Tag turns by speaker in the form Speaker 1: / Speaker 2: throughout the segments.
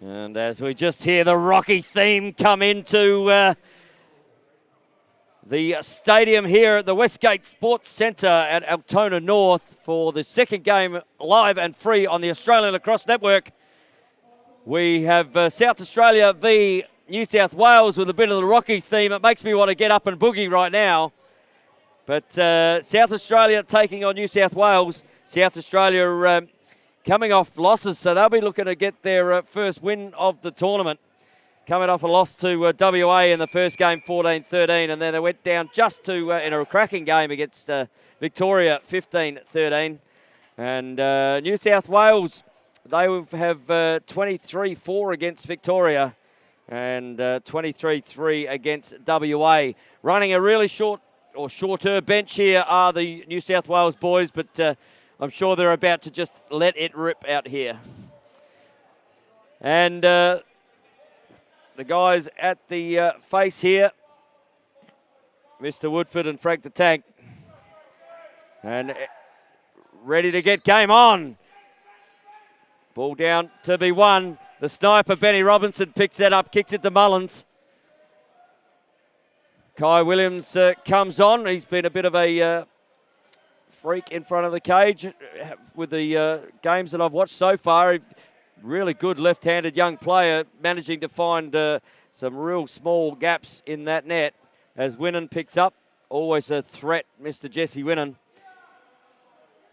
Speaker 1: And as we just hear the Rocky theme come into the stadium here at the Westgate Sports Centre at Altona North for the second game live and free on the Australian Lacrosse Network. We have South Australia v New South Wales with a bit of the Rocky theme. It makes me want to get up and boogie right now. But South Australia taking on New South Wales. South Australia coming off losses, so they'll be looking to get their first win of the tournament. Coming off a loss to WA in the first game, 14-13, and then they went down just to, in a cracking game against Victoria, 15-13. And New South Wales, they have 23-4 against Victoria and 23-3 against WA. Running a really shorter bench here are the New South Wales boys, but I'm sure they're about to just let it rip out here. And the guys at the face here, Mr. Woodford and Frank the Tank, and ready to get game on. Ball down to be won. The sniper, Benny Robinson, picks that up, kicks it to Mullins. Kai Williams comes on. He's been a bit of a freak in front of the cage with the games that I've watched so far. Really good left-handed young player, managing to find some real small gaps in that net as WHINNEN picks up. Always a threat, Mr. Jesse WHINNEN.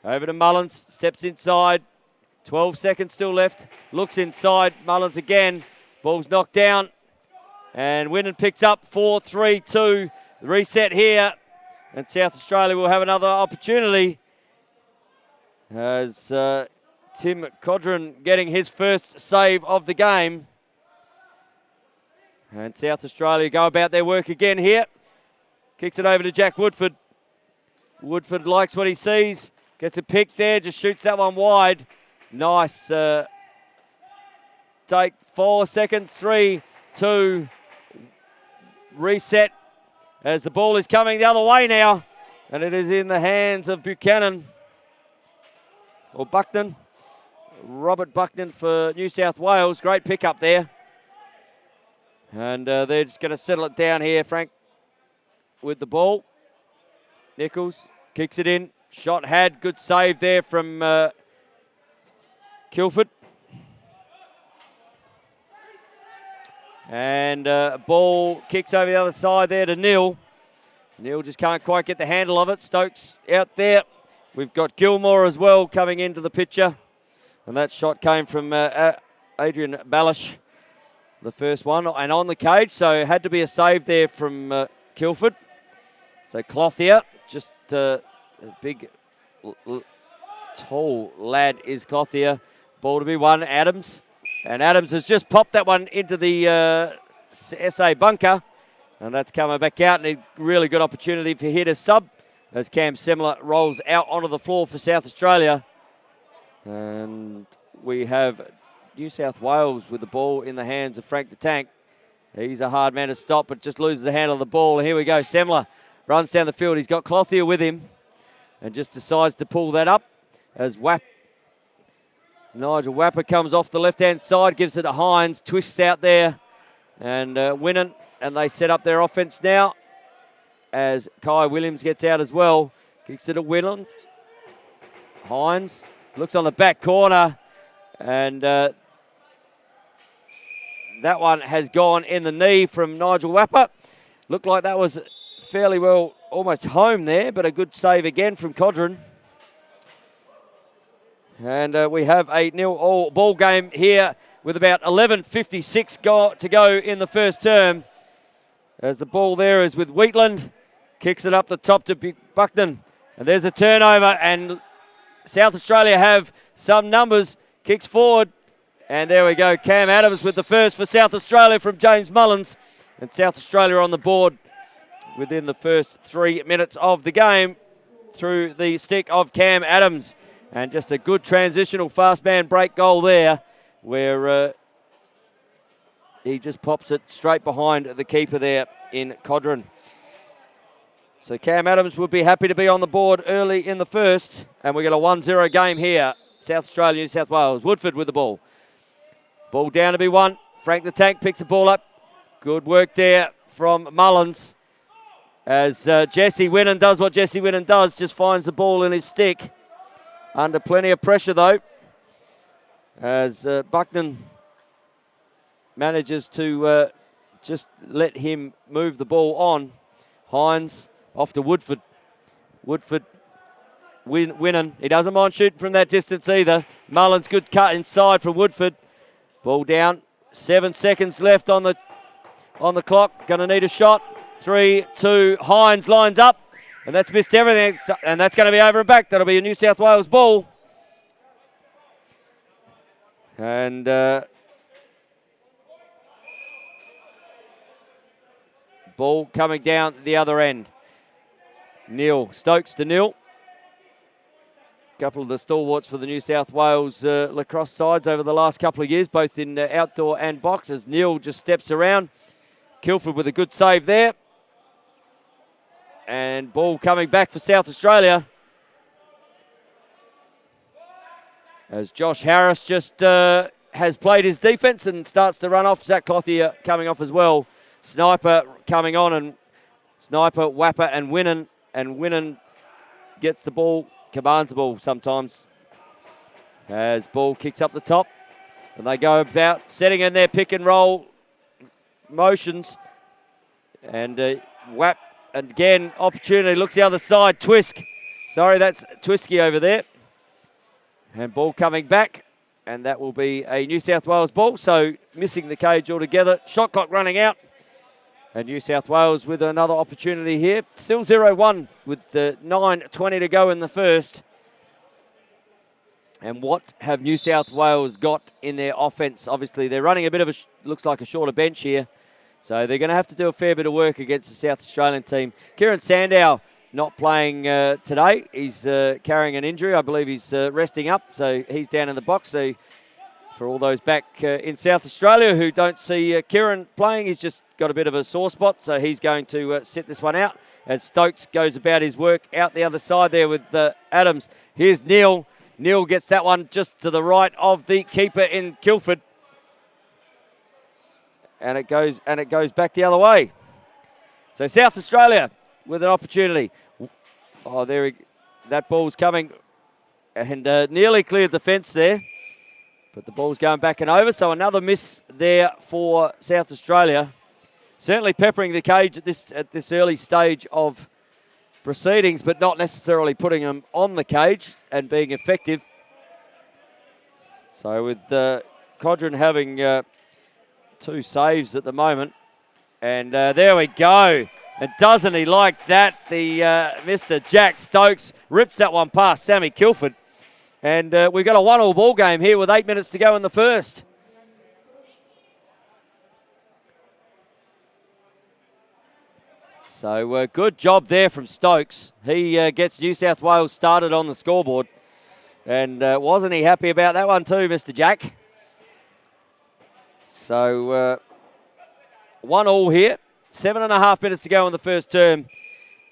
Speaker 1: Over to Mullins, steps inside. 12 seconds still left. Looks inside, Mullins again. Ball's knocked down. And WHINNEN picks up 4-3-2. The reset here. And South Australia will have another opportunity as Tim Codron getting his first save of the game. And South Australia go about their work again here. Kicks it over to Jack Woodford. Woodford likes what he sees. Gets a pick there, just shoots that one wide. Nice take. 4 seconds, 3, 2, reset as the ball is coming the other way now. And it is in the hands of Buchanan, or Bucknan. Robert Bucknan for New South Wales. Great pick up there. And they're just going to settle it down here. Frank with the ball. Nichols kicks it in. Shot had. Good save there from Kilford. And ball kicks over the other side there to Neil. Neil just can't quite get the handle of it. Stokes out there. We've got Gilmore as well coming into the picture. And that shot came from Adrian Balish, the first one, and on the cage. So it had to be a save there from Kilford. So Clothier, just a big, tall lad is Clothier. Ball to be won, Adams. And Adams has just popped that one into the SA bunker. And that's coming back out. And a really good opportunity for here to sub as Cam Semler rolls out onto the floor for South Australia. And we have New South Wales with the ball in the hands of Frank the Tank. He's a hard man to stop, but just loses the handle of the ball. And here we go. Semler runs down the field. He's got Clothier with him and just decides to pull that up as Nigel Wapper comes off the left-hand side, gives it to Hines, twists out there, and WHINNEN, and they set up their offense now as Kai Williams gets out as well. Kicks it to WHINNEN. Hines looks on the back corner, and that one has gone in the knee from Nigel Wapper. Looked like that was fairly well almost home there, but a good save again from Codron. And we have a 0-all ball game here with about 11:56 to go in the first term. As the ball there is with Wheatland. Kicks it up the top to Bucknan. And there's a turnover, and South Australia have some numbers. Kicks forward. And there we go. Cam Adams with the first for South Australia from James Mullins. And South Australia on the board within the first 3 minutes of the game through the stick of Cam Adams. And just a good transitional fast man break goal there where he just pops it straight behind the keeper there in Codron. So Cam Adams would be happy to be on the board early in the first. And we got a 1-0 game here. South Australia, New South Wales. Woodford with the ball. Ball down to be won. Frank the Tank picks the ball up. Good work there from Mullins. As Jesse Winnan does what Jesse Winnan does, just finds the ball in his stick. Under plenty of pressure though. As Bucknan manages to just let him move the ball on. Hines off to Woodford. Woodford Winnan. He doesn't mind shooting from that distance either. Mullins, good cut inside from Woodford. Ball down. 7 seconds left on the clock. Going to need a shot. 3, 2. Hines lines up. And that's missed everything. And that's going to be over and back. That'll be a New South Wales ball. And ball coming down the other end. Neil. Stokes to Neil. Couple of the stalwarts for the New South Wales lacrosse sides over the last couple of years, both in outdoor and box, as Neil just steps around. Kilford with a good save there. And ball coming back for South Australia. As Josh Harris just has played his defence and starts to run off. Zach Clothier coming off as well. Sniper coming on, and Sniper, Wapper and Winnan. And Winnan gets the ball. Commands the ball sometimes. As ball kicks up the top. And they go about setting in their pick and roll motions. And Wap, and again, opportunity. Looks the other side. TWISK. Sorry, that's Twisky over there. And ball coming back. And that will be a New South Wales ball. So missing the cage altogether. Shot clock running out. And New South Wales with another opportunity here. Still 0-1 with the 9:20 to go in the first. And what have New South Wales got in their offence? Obviously, they're running a bit of looks like a shorter bench here. So they're going to have to do a fair bit of work against the South Australian team. Kieran Sandow not playing today. He's carrying an injury. I believe he's resting up. So he's down in the box. So for all those back in South Australia who don't see Kieran playing, he's just got a bit of a sore spot, so he's going to sit this one out as Stokes goes about his work out the other side there with Adams. Here's Neil. Neil gets that one just to the right of the keeper in Kilford. And it goes back the other way. So South Australia with an opportunity. Oh, that ball's coming and nearly cleared the fence there. But the ball's going back and over, so another miss there for South Australia. Certainly peppering the cage at this early stage of proceedings, but not necessarily putting them on the cage and being effective. So with Codron having 2 saves at the moment. And there we go. And doesn't he like that? The Mr. Jack Stokes rips that one past Sammy Kilford. And we've got a 1-1 ball game here with 8 minutes to go in the first. So good job there from Stokes. He gets New South Wales started on the scoreboard. And wasn't he happy about that one too, Mr. Jack? So 1-1 here. 7.5 minutes to go in the first term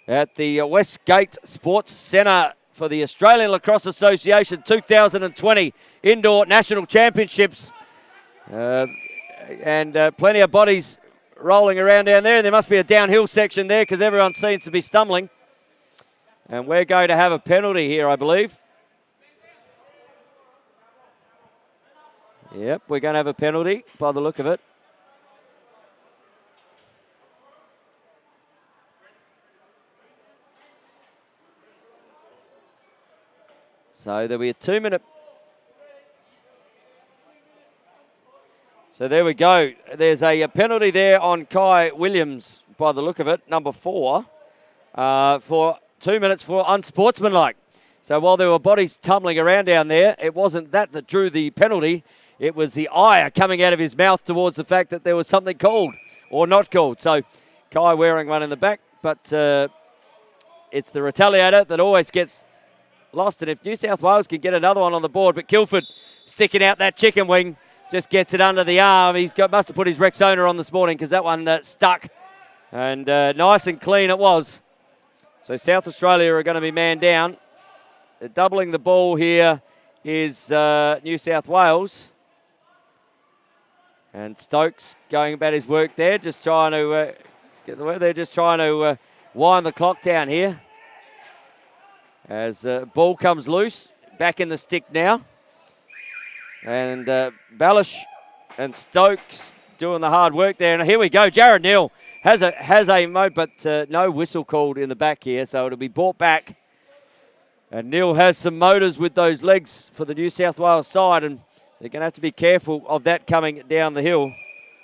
Speaker 1: at the Westgate Sports Centre for the Australian Lacrosse Association 2020 Indoor National Championships. And plenty of bodies rolling around down there. And there must be a downhill section there because everyone seems to be stumbling. And we're going to have a penalty here, I believe. Yep, we're going to have a penalty by the look of it. So there'll be a 2-minute. So there we go. There's a penalty there on Kai Williams, by the look of it, number 4, for 2 minutes for unsportsmanlike. So while there were bodies tumbling around down there, it wasn't that drew the penalty. It was the ire coming out of his mouth towards the fact that there was something called or not called. So Kai wearing one in the back, but it's the retaliator that always gets lost. And if New South Wales can get another one on the board, but Kilford sticking out that chicken wing, just gets it under the arm. Must have put his Rexona on this morning because that one stuck. And nice and clean it was. So South Australia are going to be man down. Doubling the ball here is New South Wales. And Stokes going about his work there, just trying to get the way. They're just trying to wind the clock down here. As the ball comes loose, back in the stick now. And Ballish and Stokes doing the hard work there. And here we go. Jared Neal has a mo, but no whistle called in the back here, so it'll be brought back. And Neal has some motors with those legs for the New South Wales side, and they're going to have to be careful of that coming down the hill,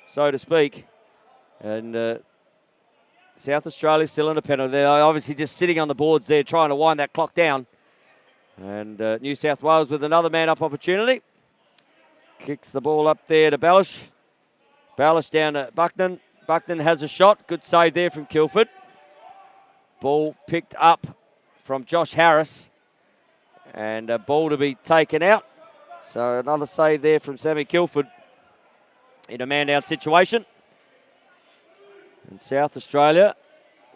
Speaker 1: so to speak. And South Australia still in a penalty. They're obviously just sitting on the boards there trying to wind that clock down. And New South Wales with another man-up opportunity. Kicks the ball up there to Ballish. Ballish down to Bucknan. Bucknan has a shot. Good save there from Kilford. Ball picked up from Josh Harris. And a ball to be taken out. So another save there from Sammy Kilford in a man-down situation. And South Australia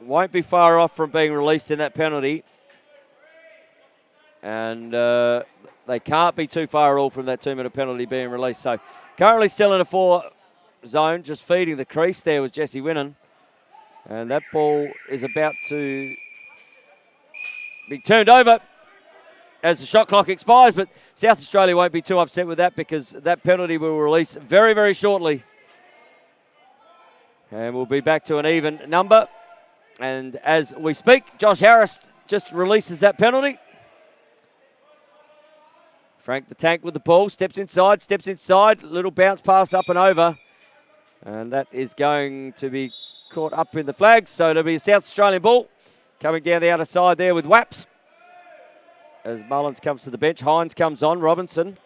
Speaker 1: won't be far off from being released in that penalty. And they can't be too far at all from that 2-minute penalty being released. So currently still in a 4 zone, just feeding the crease there was Jesse Winnan. And that ball is about to be turned over as the shot clock expires. But South Australia won't be too upset with that because that penalty will release very, very shortly. And we'll be back to an even number. And as we speak, Josh Harris just releases that penalty. Frank the Tank with the ball, steps inside, little bounce pass up and over. And that is going to be caught up in the flags. So it'll be a South Australian ball coming down the outer side there with Waps. As Mullins comes to the bench, Hines comes on, Robinson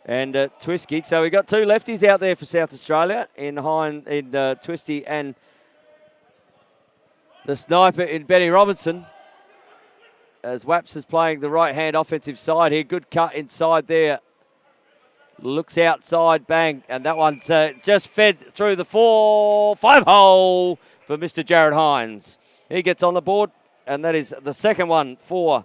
Speaker 1: and Twisky. So we've got 2 lefties out there for South Australia in Twisty and the sniper in Benny Robinson. As Waps is playing the right-hand offensive side here. Good cut inside there. Looks outside, bang. And that one's just fed through the 4-5 hole for Mr. Jared Hines. He gets on the board, and that is the second one for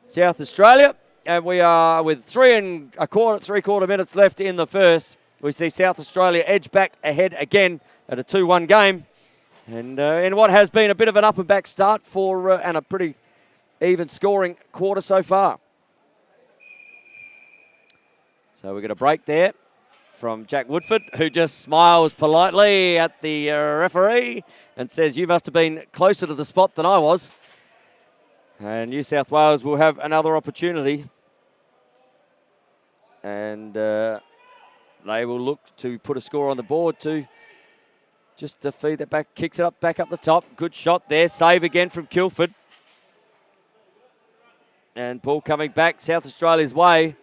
Speaker 1: South Australia. And we are with 3.25 minutes left in the first. We see South Australia edge back ahead again at a 2-1 game. And in what has been a bit of an up-and-back start for and a pretty even scoring quarter so far. So we're going to break there from Jack Woodford, who just smiles politely at the referee and says, "You must have been closer to the spot than I was." And New South Wales will have another opportunity. And they will look to put a score on the board to just to feed that back, kicks it up, back up the top. Good shot there, save again from Kilford. And ball coming back South Australia's way.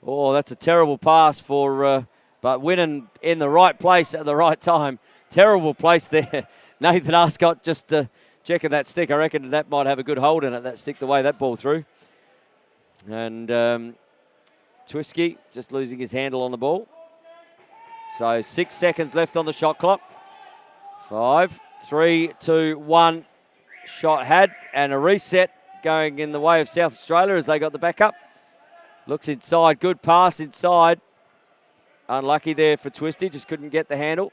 Speaker 1: Oh, that's a terrible pass for, but Winnan in the right place at the right time. Terrible place there. Nathan Arscott just checking that stick. I reckon that might have a good hold in it, that stick, the way that ball through. And Twisky just losing his handle on the ball. So 6 seconds left on the shot clock. 5, 3, 2, 1. Shot had, and a reset going in the way of South Australia as they got the backup. Looks inside, good pass inside. Unlucky there for Twisty, just couldn't get the handle.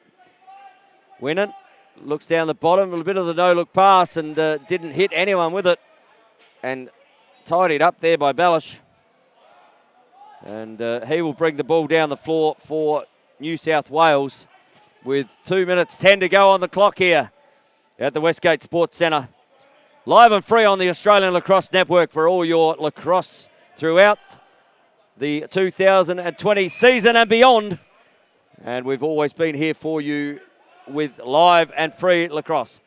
Speaker 1: Winnan looks down the bottom, a bit of the no-look pass and didn't hit anyone with it. And tidied up there by Ballish. And he will bring the ball down the floor for New South Wales with 2 minutes 10 to go on the clock here at the Westgate Sports Centre. Live and free on the Australian Lacrosse Network for all your lacrosse throughout the 2020 season and beyond. And we've always been here for you with live and free lacrosse.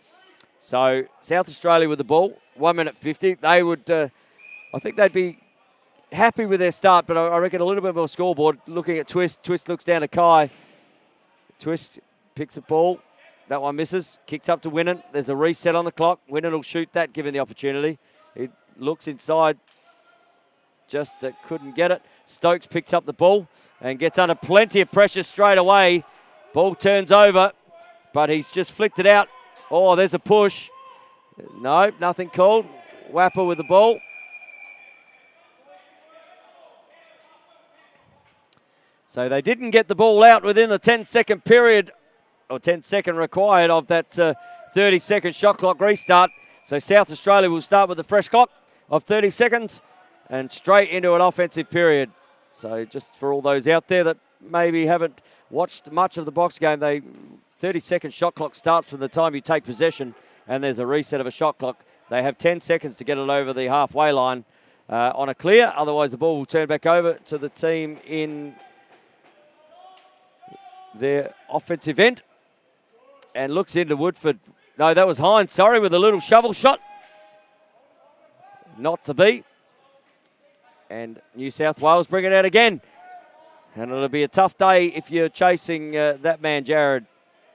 Speaker 1: So South Australia with the ball, 1 minute 50. They would, I think they'd be happy with their start, but I reckon a little bit more scoreboard. Looking at Twist, Twist looks down to Kai. Twist picks the ball. That one misses. Kicks up to Winnan. There's a reset on the clock. Winnan will shoot that given the opportunity. He looks inside. Just couldn't get it. Stokes picks up the ball and gets under plenty of pressure straight away. Ball turns over, but he's just flicked it out. Oh, there's a push. No, nothing called. Wapper with the ball. So they didn't get the ball out within the 10-second period, or 10-second required of that 30-second shot clock restart. So South Australia will start with a fresh clock of 30 seconds and straight into an offensive period. So just for all those out there that maybe haven't watched much of the box game, 30-second shot clock starts from the time you take possession, and there's a reset of a shot clock. They have 10 seconds to get it over the halfway line on a clear. Otherwise, the ball will turn back over to the team in their offensive end. And looks into Woodford. No, that was Hines, sorry, with a little shovel shot. Not to be. And New South Wales bring it out again. And it'll be a tough day if you're chasing that man, Jared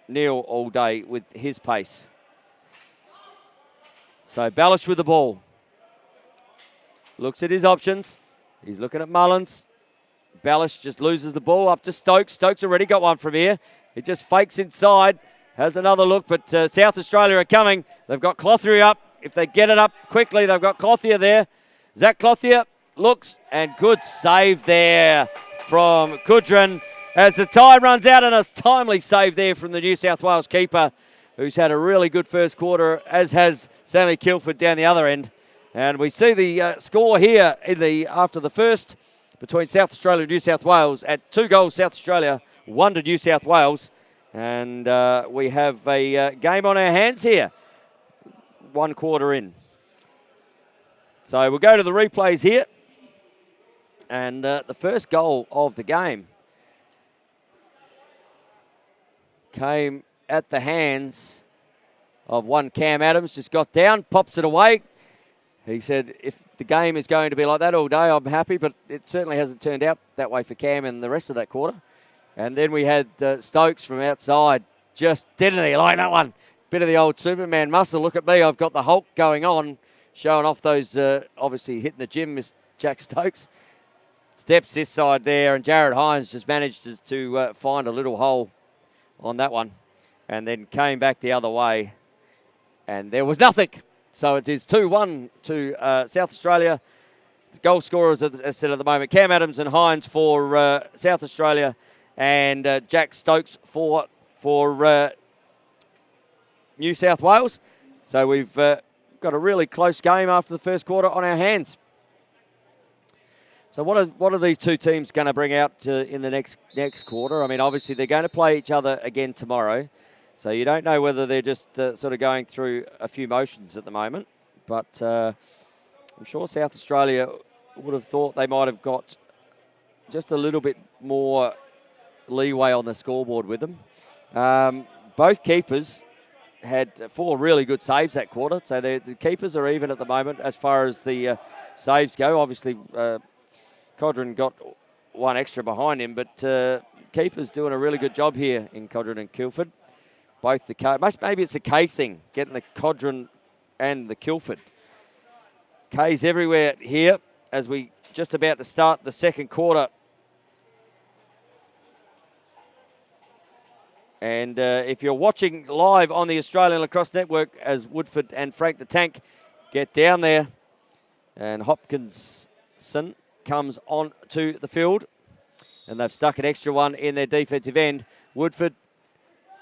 Speaker 1: Neal, all day with his pace. So Ballish with the ball. Looks at his options. He's looking at Mullins. Ballish just loses the ball up to Stokes. Stokes already got one from here. He just fakes inside. Has another look, but South Australia are coming. They've got Clothier up. If they get it up quickly, they've got Clothier there. Zach Clothier looks, and good save there from Kudrin as the time runs out, and a timely save there from the New South Wales keeper, who's had a really good first quarter, as has Sammy Kilford down the other end. And we see the score here after the first between South Australia and New South Wales at 2 goals South Australia, 1 to New South Wales. And we have a game on our hands here, 1 quarter in. So we'll go to the replays here. And the first goal of the game came at the hands of one Cam Adams. Just got down, pops it away. He said, if the game is going to be like that all day, I'm happy, but it certainly hasn't turned out that way for Cam in the rest of that quarter. And then we had Stokes from outside. Just didn't he like that one? Bit of the old Superman muscle. Look at me, I've got the Hulk going on, showing off those, obviously hitting the gym, Miss Jack Stokes. Steps this side there, and Jared Hines just managed to find a little hole on that one, and then came back the other way, and there was nothing. So it is 2-1 to South Australia. The goal scorers, as said at the moment, Cam Adams and Hines for South Australia, and Jack Stokes for New South Wales. So we've got a really close game after the first quarter on our hands. So what are these two teams going to bring out in the next quarter? I mean, obviously they're going to play each other again tomorrow. So you don't know whether they're just sort of going through a few motions at the moment. But I'm sure South Australia would have thought they might have got just a little bit more leeway on the scoreboard with them. Both keepers had 4 really good saves that quarter. So the keepers are even at the moment as far as the saves go. Obviously, Codron got 1 extra behind him, but keeper's doing a really good job here in Codron and Kilford. Both maybe it's a K thing, getting the Codron and the Kilford. K's everywhere here as we just about to start the second quarter. And if you're watching live on the Australian Lacrosse Network as Woodford and Frank the Tank get down there, and Hopkinson comes on to the field, and they've stuck an extra one in their defensive end. Woodford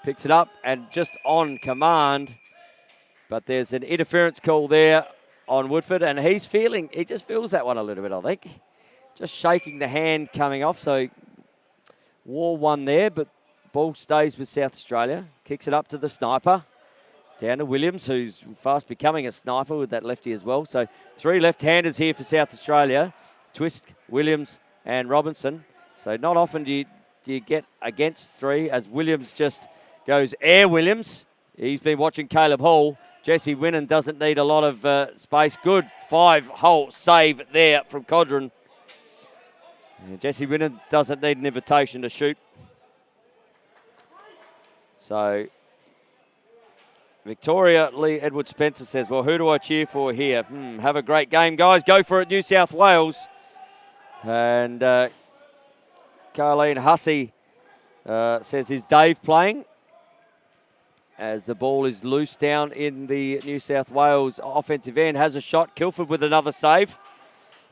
Speaker 1: picks it up and just on command, but there's an interference call there on Woodford, and he just feels that one a little bit, I think. Just shaking the hand coming off, so wore one there, but ball stays with South Australia. Kicks it up to the sniper. Down to Williams, who's fast becoming a sniper with that lefty as well. So 3 left-handers here for South Australia. TWISK, Williams and Robinson. So not often do you get against 3 as Williams just goes air Williams. He's been watching Caleb Hall. Jesse WHINNEN doesn't need a lot of space. Good 5-hole save there from Codron. Jesse WHINNEN doesn't need an invitation to shoot. So Victoria Lee Edward Spencer says, well, who do I cheer for here? Have a great game, guys. Go for it, New South Wales. And Carleen Hussey says, is Dave playing? As the ball is loose down in the New South Wales offensive end. Has a shot. Kilford with another save.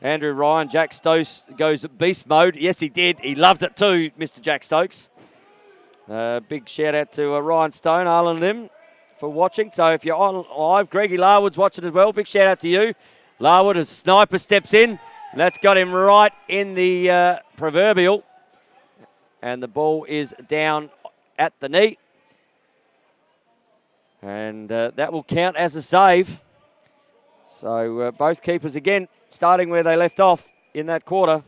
Speaker 1: Andrew Ryan. Jack Stokes goes beast mode. Yes, he did. He loved it too, Mr. Jack Stokes. Big shout out to Ryan Stone, Arlen and them for watching. So if you're on live, Greggy Larwood's watching as well. Big shout out to you. Larwood as Sniper steps in. That's got him right in the proverbial. And the ball is down at the knee. And that will count as a save. So both keepers again starting where they left off in that quarter.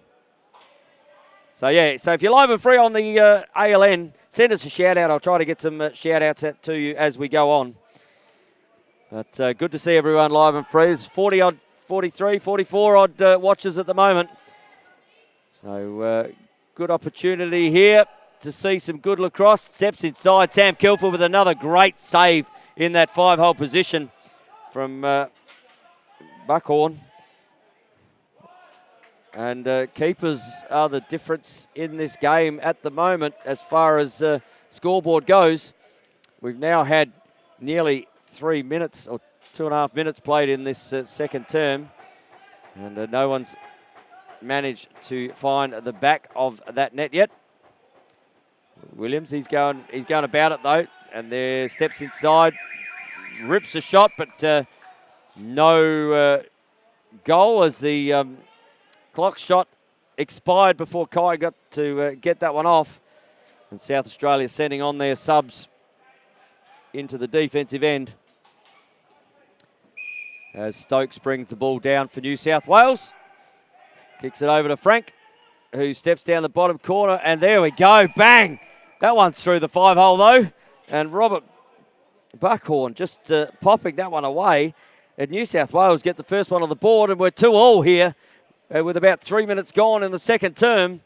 Speaker 1: So yeah, so if you're live and free on the ALN, send us a shout out. I'll try to get some shout outs out to you as we go on. But good to see everyone live and free. There's 40 odd, 43, 44 odd watchers at the moment. So good opportunity here to see some good lacrosse. Steps inside. Sam Kilford with another great save in that 5-hole position from Buckhorn. And keepers are the difference in this game at the moment as far as scoreboard goes. We've now had nearly 3 minutes or 2.5 minutes played in this second term. And no one's managed to find the back of that net yet. Williams, he's going about it though. And there, steps inside, rips a shot, but no goal as the clock shot expired before Kai got to get that one off. And South Australia sending on their subs into the defensive end. As Stokes brings the ball down for New South Wales. Kicks it over to Frank, who steps down the bottom corner. And there we go. Bang! That one's through the 5-hole though. And Robert Buckhorn just popping that one away. And New South Wales get the first one on the board. And we're 2-2 here. With about 3 minutes gone in the second term.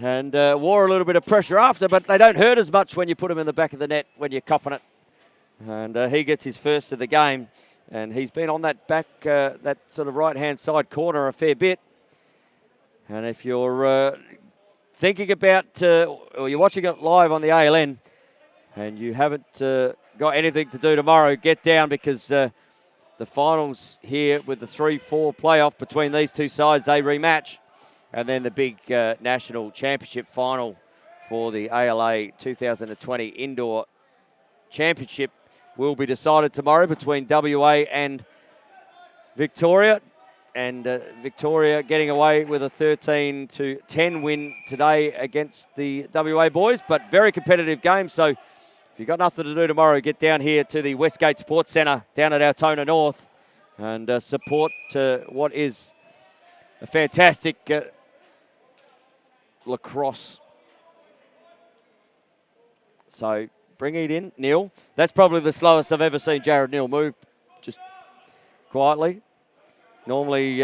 Speaker 1: And wore a little bit of pressure after, but they don't hurt as much when you put them in the back of the net when you're copping it. And he gets his first of the game. And he's been on that back, that sort of right-hand side corner a fair bit. And if you're thinking about, or you're watching it live on the ALN, and you haven't got anything to do tomorrow, get down because the finals here with the 3-4 playoff between these two sides, they rematch. And then the big national championship final for the ALA 2020 Indoor Championship will be decided tomorrow between WA and Victoria. And Victoria getting away with a 13-10 win today against the WA boys. But very competitive game. So if you've got nothing to do tomorrow, get down here to the Westgate Sports Centre down at Altona North and support what is a fantastic lacrosse. So bring it in, Neil. That's probably the slowest I've ever seen Jared Neal move, just quietly. Normally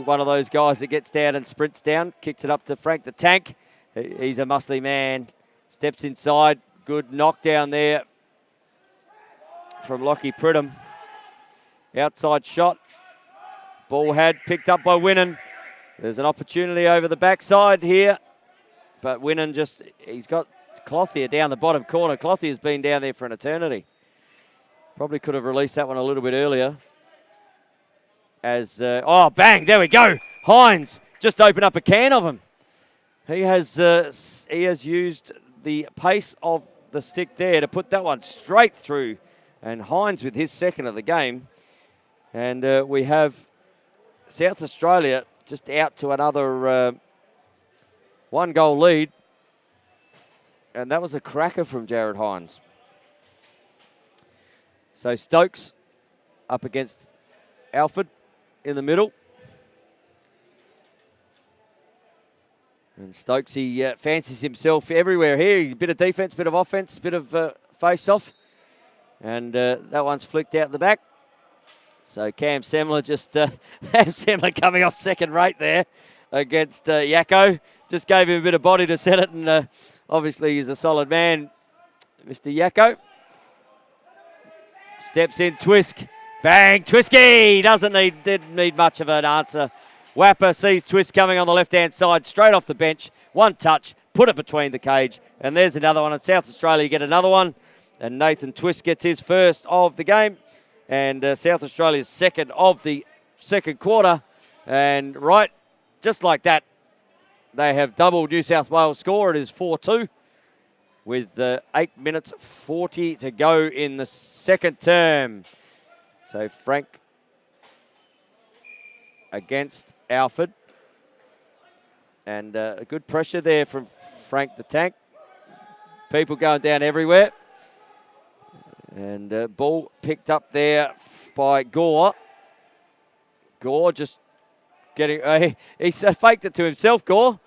Speaker 1: one of those guys that gets down and sprints down, kicks it up to Frank the Tank. He's a muscly man. Steps inside. Good knockdown there from Lockie Pridham. Outside shot. Ball picked up by WHINNEN. There's an opportunity over the backside here. But WHINNEN he's got Clothier down the bottom corner. Clothier's been down there for an eternity. Probably could have released that one a little bit earlier. Bang, there we go. Hines just opened up a can of him. He has used the pace of the stick there to put that one straight through. And Hines with his second of the game. And we have South Australia just out to another 1-goal lead. And that was a cracker from Jared Hines. So Stokes up against Alford in the middle. And Stokes, he fancies himself everywhere here. A bit of defence, bit of offence, bit of face-off. And that one's flicked out the back. So Cam Semler Semler coming off second rate there against Yakko. Just gave him a bit of body to set it, and obviously he's a solid man, Mr. Yakko. Steps in, TWISK. Bang, Twisky! Didn't need much of an answer. Wapper sees TWISK coming on the left-hand side, straight off the bench. One touch, put it between the cage, and there's another one. And South Australia get another one, and Nathan TWISK gets his first of the game. And South Australia's second of the second quarter. And right, just like that, they have doubled New South Wales' score. It is 4-2 with 8 minutes 40 to go in the second term. So Frank against Alford. And a good pressure there from Frank the Tank. People going down everywhere. And ball picked up there by Gore. Gore just getting... he's faked it to himself, Gore.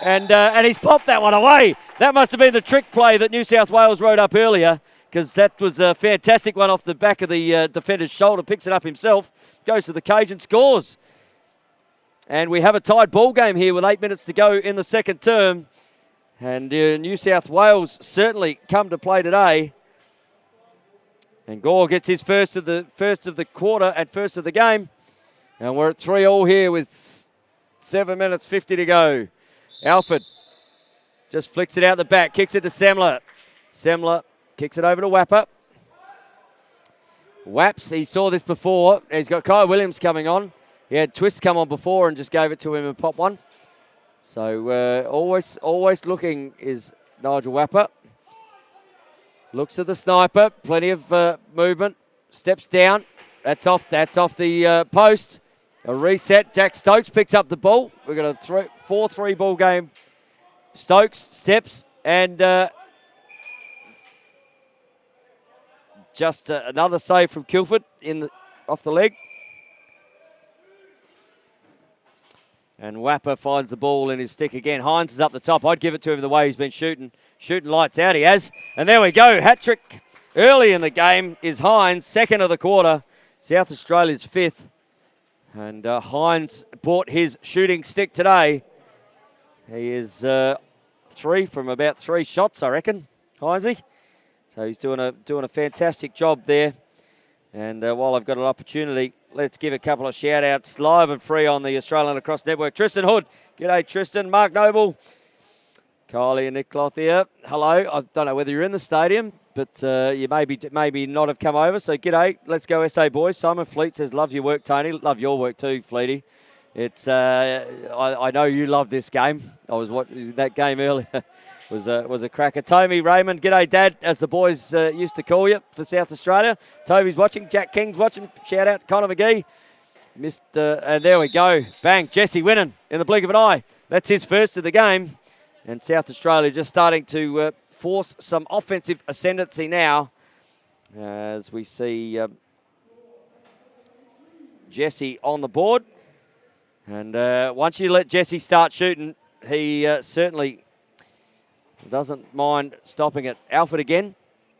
Speaker 1: And he's popped that one away. That must have been the trick play that New South Wales wrote up earlier, because that was a fantastic one off the back of the defender's shoulder. Picks it up himself, goes to the cage and scores. And we have a tied ball game here with 8 minutes to go in the second term. And New South Wales certainly come to play today. And Gore gets his first of the quarter and first of the game. And we're at 3-3 here with 7 minutes 50 to go. Alford just flicks it out the back, kicks it to Semler. Semler kicks it over to Wapper. Waps, he saw this before. He's got Kai Williams coming on. He had TWISK come on before and just gave it to him and pop one. So always looking is Nigel Wapper. Looks at the sniper, plenty of movement. Steps down. That's off the post. A reset. Jack Stokes picks up the ball. We've got a 4-3 ball game. Stokes steps and just another save from Kilford off the leg. And Wapper finds the ball in his stick again. Hines is up the top. I'd give it to him the way he's been shooting. Shooting lights out, he has. And there we go. Hat-trick early in the game is Hines, second of the quarter. South Australia's fifth. And Hines bought his shooting stick today. He is 3 from about 3 shots, I reckon, Hinesy. So he's doing a fantastic job there. And while I've got an opportunity, let's give a couple of shout-outs live and free on the Australian Lacrosse Network. Tristan Hood. G'day, Tristan. Mark Noble. Kylie and Nick Clothier. Hello. I don't know whether you're in the stadium, but you maybe not have come over. So g'day. Let's go SA boys. Simon Fleet says, love your work, Tony. Love your work too, Fleety. It's I know you love this game. I was watching that game earlier. was a cracker. Tommy Raymond, g'day Dad, as the boys used to call you for South Australia. Toby's watching, Jack King's watching. Shout out to Connor McGee. Missed, and there we go. Bang, Jesse Winnan in the blink of an eye. That's his first of the game. And South Australia just starting to force some offensive ascendancy now, as we see Jesse on the board. And once you let Jesse start shooting, he certainly doesn't mind stopping it. Alford again,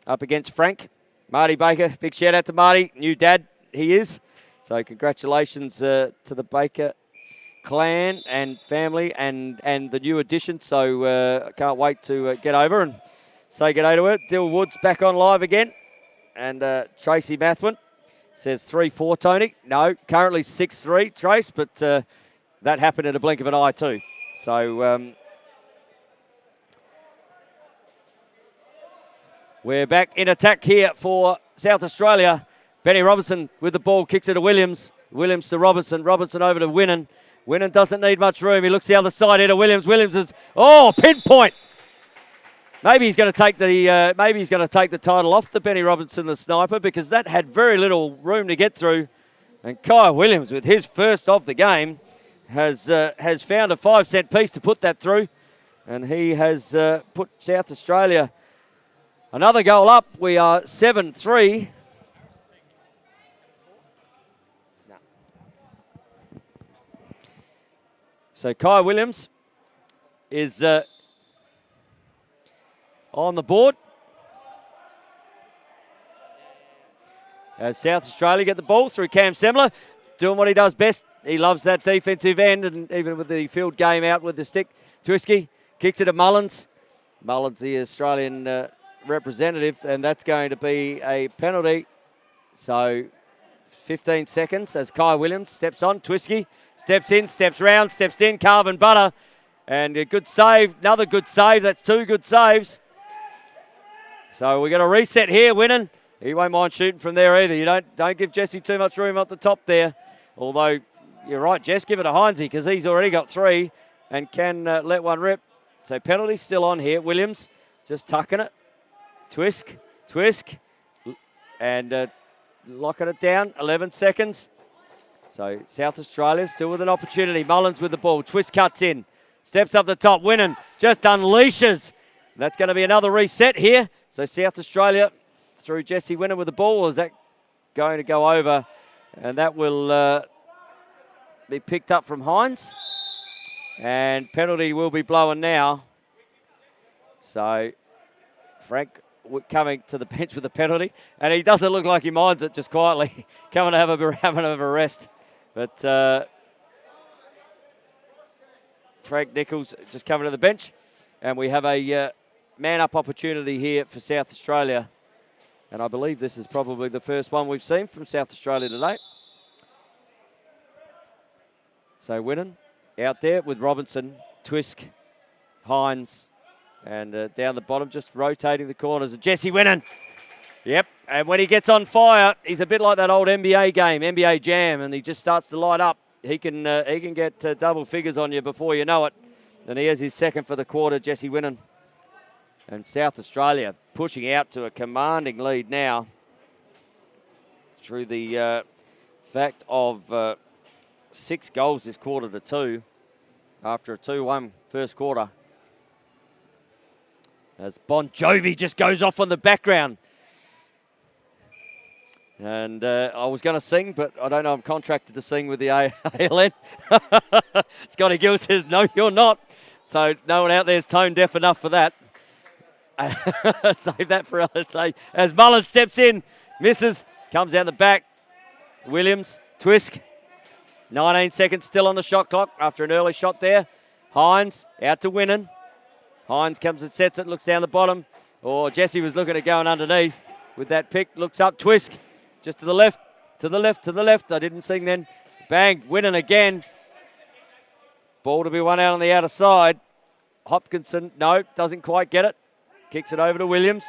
Speaker 1: up against Frank. Marty Baker, big shout out to Marty, new dad he is. So congratulations to the Baker clan and family and the new addition. So I can't wait to get over and say g'day to her. Dill Woods back on live again. And Tracy Mathwin says 3-4, Tony. No, currently 6-3, Trace, but that happened in a blink of an eye too. So we're back in attack here for South Australia. Benny Robinson with the ball, kicks it to Williams. Williams to Robinson. Robinson over to Winnan. Winnan doesn't need much room. He looks the other side here to Williams. Williams is pinpoint. Maybe he's going to take the title off the Benny Robinson, the sniper, because that had very little room to get through. And Kyle Williams, with his first of the game, has found a 5-cent piece to put that through, and he has put South Australia another goal up. We are 7-3. So Kai Williams is on the board. As South Australia get the ball through Cam Semler, doing what he does best. He loves that defensive end, and even with the field game out with the stick. Twisky kicks it at Mullins. Mullins, the Australian representative, and that's going to be a penalty. So 15 seconds as Kai Williams steps on. Twisky steps in, steps round, steps in, carve and butter. And a good save, another good save. That's 2 good saves. So we're going to reset here, Winnan. He won't mind shooting from there either. You don't give Jesse too much room up the top there. Although you're right, Jess. Give it to Heinze because he's already got 3 and can let one rip. So penalty still on here. Williams just tucking it. Twisk. And locking it down. 11 seconds. So South Australia still with an opportunity. Mullins with the ball. Twisk cuts in. Steps up the top. WHINNEN just unleashes. That's going to be another reset here. So South Australia through Jesse WHINNEN with the ball. Or is that going to go over? And that will be picked up from Heinze. And penalty will be blown now. So Frank coming to the bench with the penalty. And he doesn't look like he minds it, just quietly coming to having a rest. But Frank Nichols just coming to the bench. And we have a man-up opportunity here for South Australia. And I believe this is probably the first one we've seen from South Australia today. So WHINNEN out there with Robinson, Twisk, Heinze, and down the bottom just rotating the corners. And Jesse WHINNEN, yep. And when he gets on fire, he's a bit like that old NBA game, NBA Jam, and he just starts to light up. He can get double figures on you before you know it. And he has his second for the quarter, Jesse WHINNEN. And South Australia pushing out to a commanding lead now through the fact of 6 goals this quarter to 2 after a 2-1 first quarter. As Bon Jovi just goes off on the background. And I was going to sing, but I don't know, I'm contracted to sing with the ALN. Scotty Gill says, no, you're not. So no one out there is tone deaf enough for that. Save that for LSA. As Mullins steps in, misses, comes down the back. Williams, Twisk. 19 seconds still on the shot clock after an early shot there. Heinze out to WHINNEN. Heinze comes and sets it, looks down the bottom. Or Jesse was looking at going underneath with that pick. Looks up, Twisk. Just to the left, to the left, to the left. I didn't sing then. Bang, WHINNEN again. Ball to be won out on the outer side. Hopkinson, no, doesn't quite get it. Kicks it over to Williams.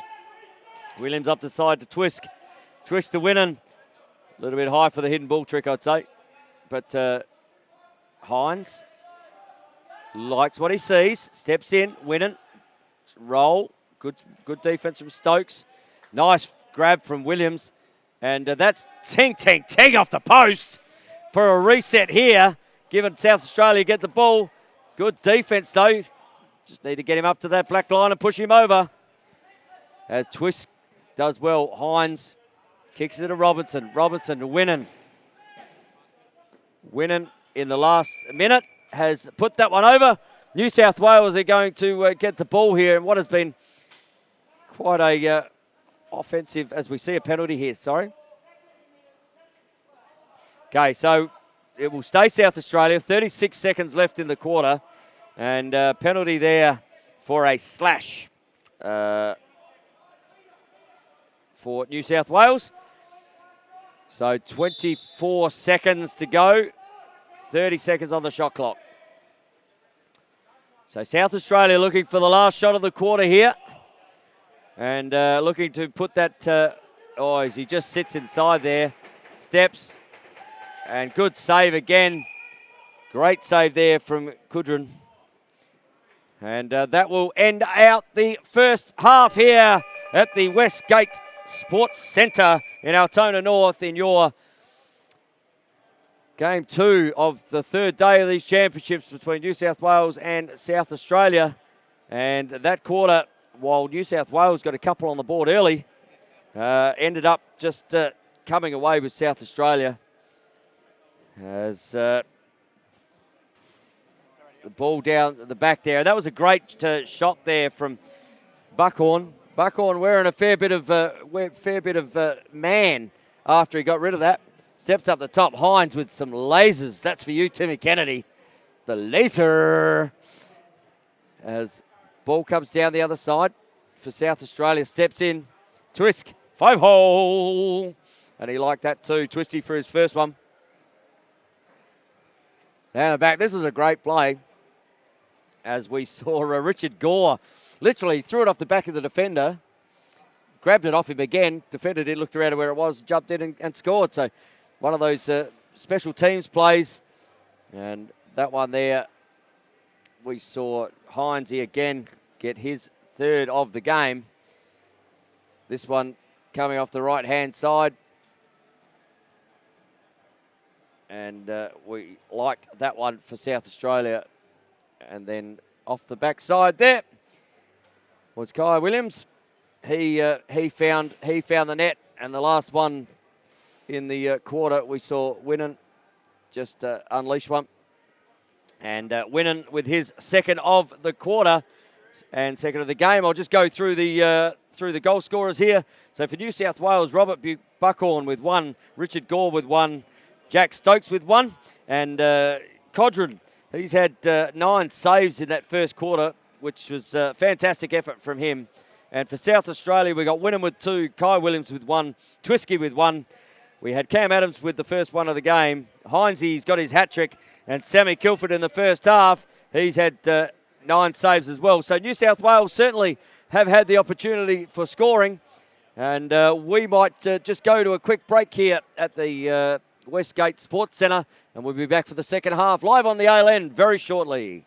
Speaker 1: Williams up the side to Twisk. Twisk to WHINNEN. A little bit high for the hidden ball trick, I'd say. But Heinze likes what he sees. Steps in. WHINNEN. Roll. Good defense from Stokes. Nice grab from Williams. And that's ting off the post for a reset here. Giving South Australia get the ball. Good defense, though. Just need to get him up to that black line and push him over. As Twisk does well. Heinze kicks it to Robinson. Robinson to WHINNEN. WHINNEN in the last minute has put that one over. New South Wales are going to get the ball here in what has been quite a offensive, as we see a penalty here, sorry. Okay, so it will stay South Australia. 36 seconds left in the quarter. And penalty there for a slash for New South Wales. So 24 seconds to go. 30 seconds on the shot clock. So South Australia looking for the last shot of the quarter here. And looking to put that, as he just sits inside there. Steps. And good save again. Great save there from Kudrin. And that will end out the first half here at the Westgate Sports Centre in Altona North in your Game 2 of the third day of these championships between New South Wales and South Australia. And that quarter, while New South Wales got a couple on the board early, ended up just coming away with South Australia. As the ball down the back there. That was a great shot there from Buckhorn. Buckhorn wearing a fair bit of man after he got rid of that. Steps up the top. Heinze with some lasers. That's for you, Timmy Kennedy. The laser. As ball comes down the other side for South Australia. Steps in. Twisk. 5-hole. And he liked that too. Twisty for his first one. Down the back. This is a great play. As we saw Richard Gore literally threw it off the back of the defender. Grabbed it off him again. Defender did, looked around to where it was, jumped in and scored. So one of those special teams plays And that one there, we saw Heinze again get his third of the game. This one coming off the right-hand side. And we liked that one for South Australia. And then off the backside there was Kai Williams. He found the net, and the last one in the quarter we saw WHINNEN just unleash one. And WHINNEN with his second of the quarter and second of the game. I'll just go through the goal scorers here. So for New South Wales, Robert Buckhorn with one, Richard Gore with one, Jack Stokes with one, and Codron, he's had 9 saves in that first quarter, which was a fantastic effort from him. And for South Australia, we got WHINNEN with 2, Kai Williams with 1, TWISK with 1. We had Cam Adams with the first one of the game. Heinze's got his hat-trick, and Sammy Kilford in the first half. He's had 9 saves as well. So New South Wales certainly have had the opportunity for scoring. And we might just go to a quick break here at the Westgate Sports Centre, and we'll be back for the second half live on the ALN very shortly.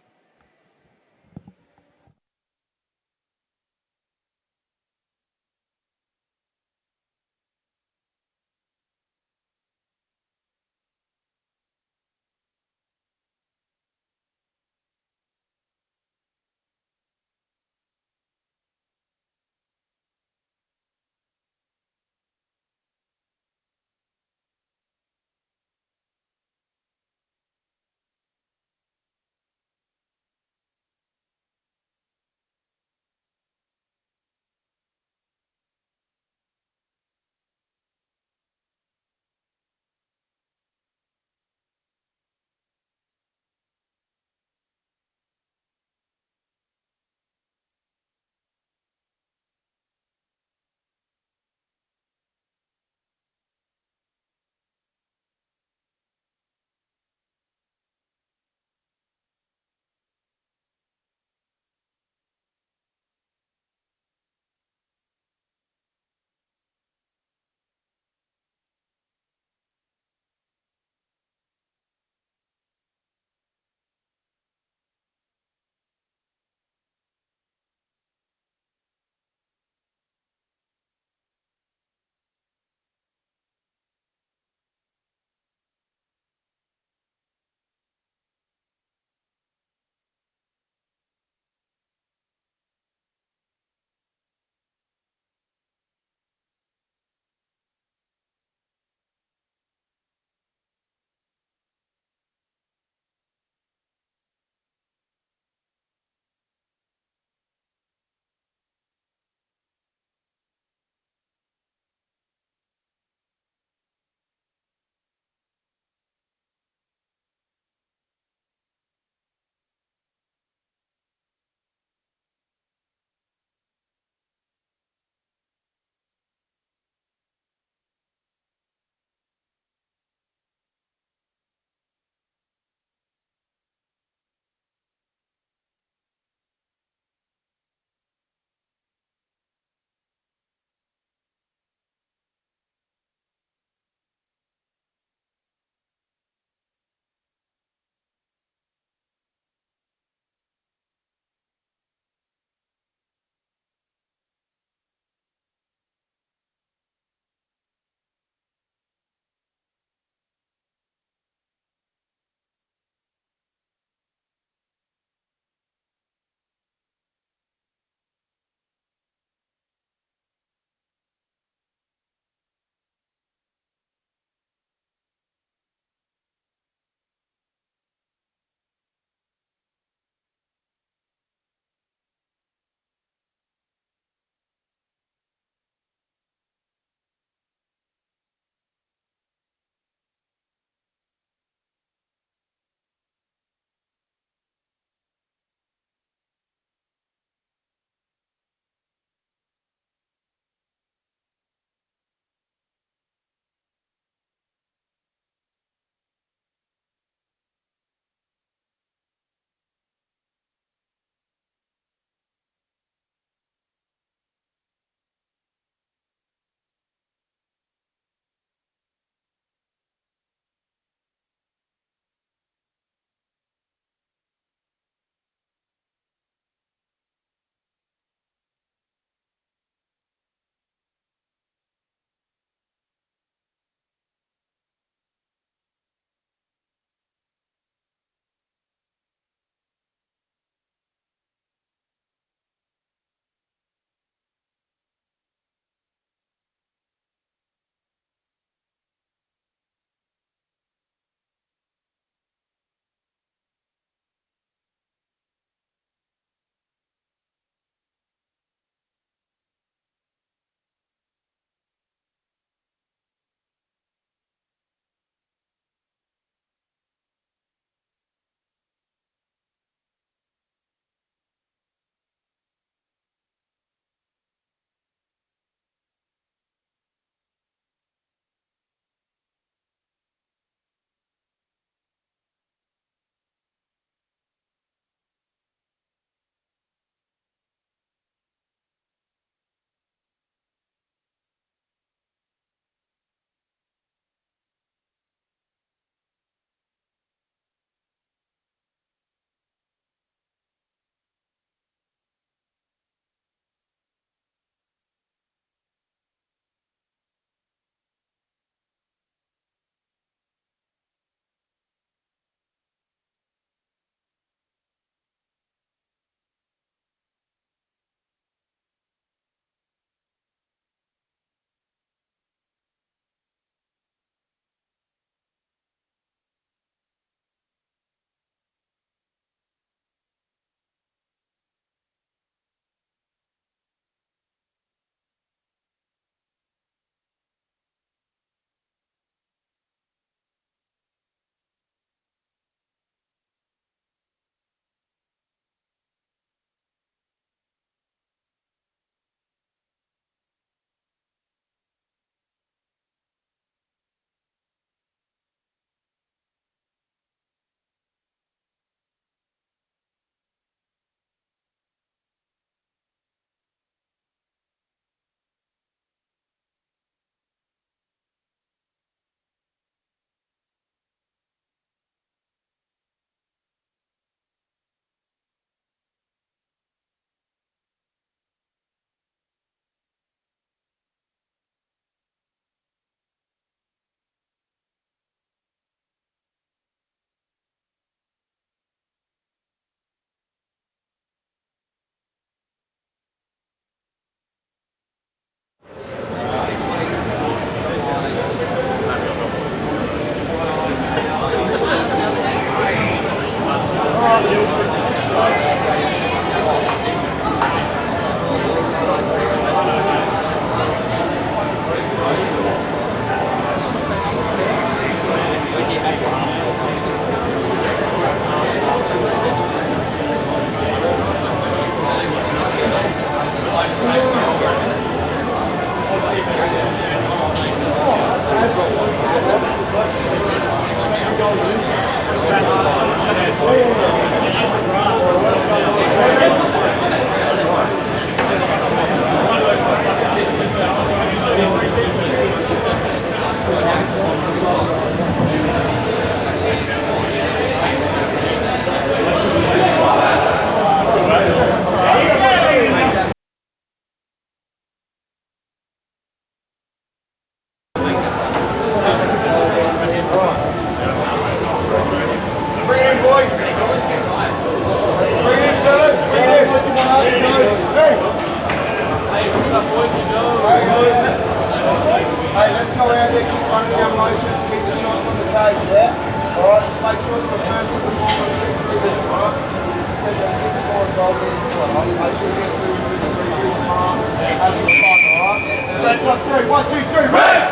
Speaker 2: Let's on three. 1, 2, 3. Rest!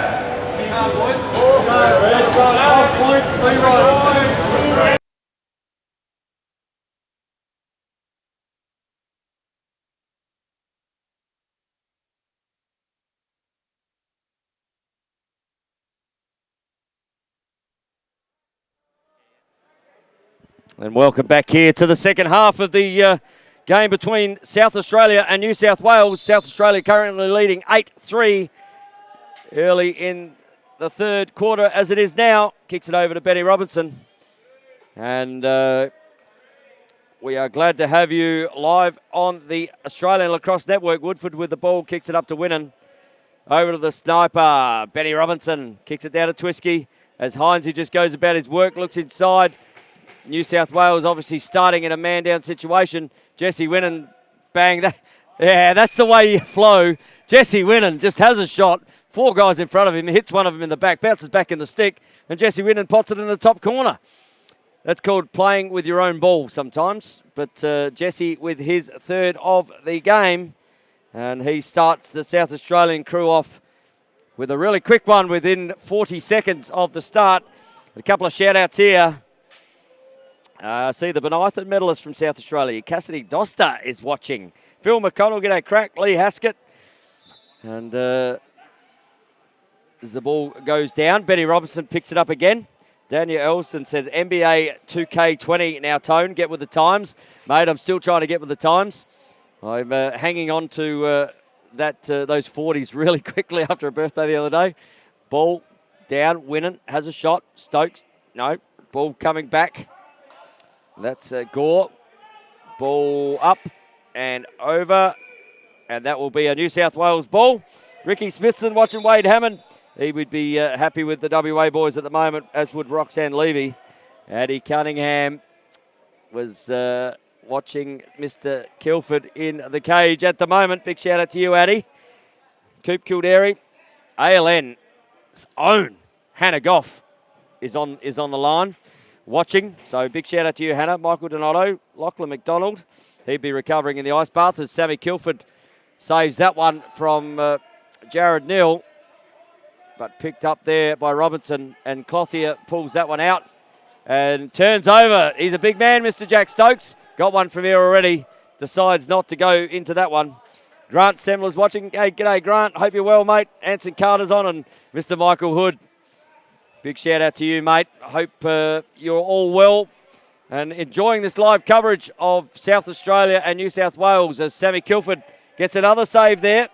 Speaker 2: Off point. Three riders.
Speaker 1: And welcome back here to the second half of the game between South Australia and New South Wales. South Australia currently leading 8-3 early in the third quarter as it is now. Kicks it over to Benny Robinson. And we are glad to have you live on the Australian Lacrosse Network. Woodford with the ball, kicks it up to Winnan. Over to the sniper, Benny Robinson. Kicks it down to Twisky as Heinze just goes about his work, looks inside. New South Wales obviously starting in a man-down situation. Jesse Winnan, bang. Yeah, that's the way you flow. Jesse Winnan just has a shot. 4 guys in front of him. He hits one of them in the back, bounces back in the stick, and Jesse Winnan pots it in the top corner. That's called playing with your own ball sometimes. But Jesse with his third of the game, and he starts the South Australian crew off with a really quick one within 40 seconds of the start. A couple of shout-outs here. See the Benithan medalist from South Australia, Cassidy Doster, is watching. Phil McConnell, g'day crack. Lee Haskett. And as the ball goes down, Benny Robinson picks it up again. Daniel Elston says, NBA 2K20 now, Tone. Get with the times. Mate, I'm still trying to get with the times. I'm hanging on to those 40s really quickly after a birthday the other day. Ball down, Winnan has a shot. Stokes, no. Ball coming back. That's Gore. Ball up and over. And that will be a New South Wales ball. Ricky Smithson watching Wade Hammond. He would be happy with the WA boys at the moment, as would Roxanne Levy. Addie Cunningham was watching Mr. Kilford in the cage at the moment. Big shout out to you, Addie. Coop Kildare. ALN's own Hannah Goff is on the line. Watching, so big shout out to you, Hannah. Michael Donato, Lachlan McDonald. He'd be recovering in the ice bath as Sammy Kilford saves that one from Jared Neal, but picked up there by Robinson, and Clothier pulls that one out and turns over. He's a big man, Mr. Jack Stokes. Got one from here already. Decides not to go into that one. Grant Semler's watching. Hey, g'day, Grant. Hope you're well, mate. Anson Carter's on, and Mr. Michael Hood. Big shout out to you, mate. I hope you're all well and enjoying this live coverage of South Australia and New South Wales as Sammy Kilford gets another save there.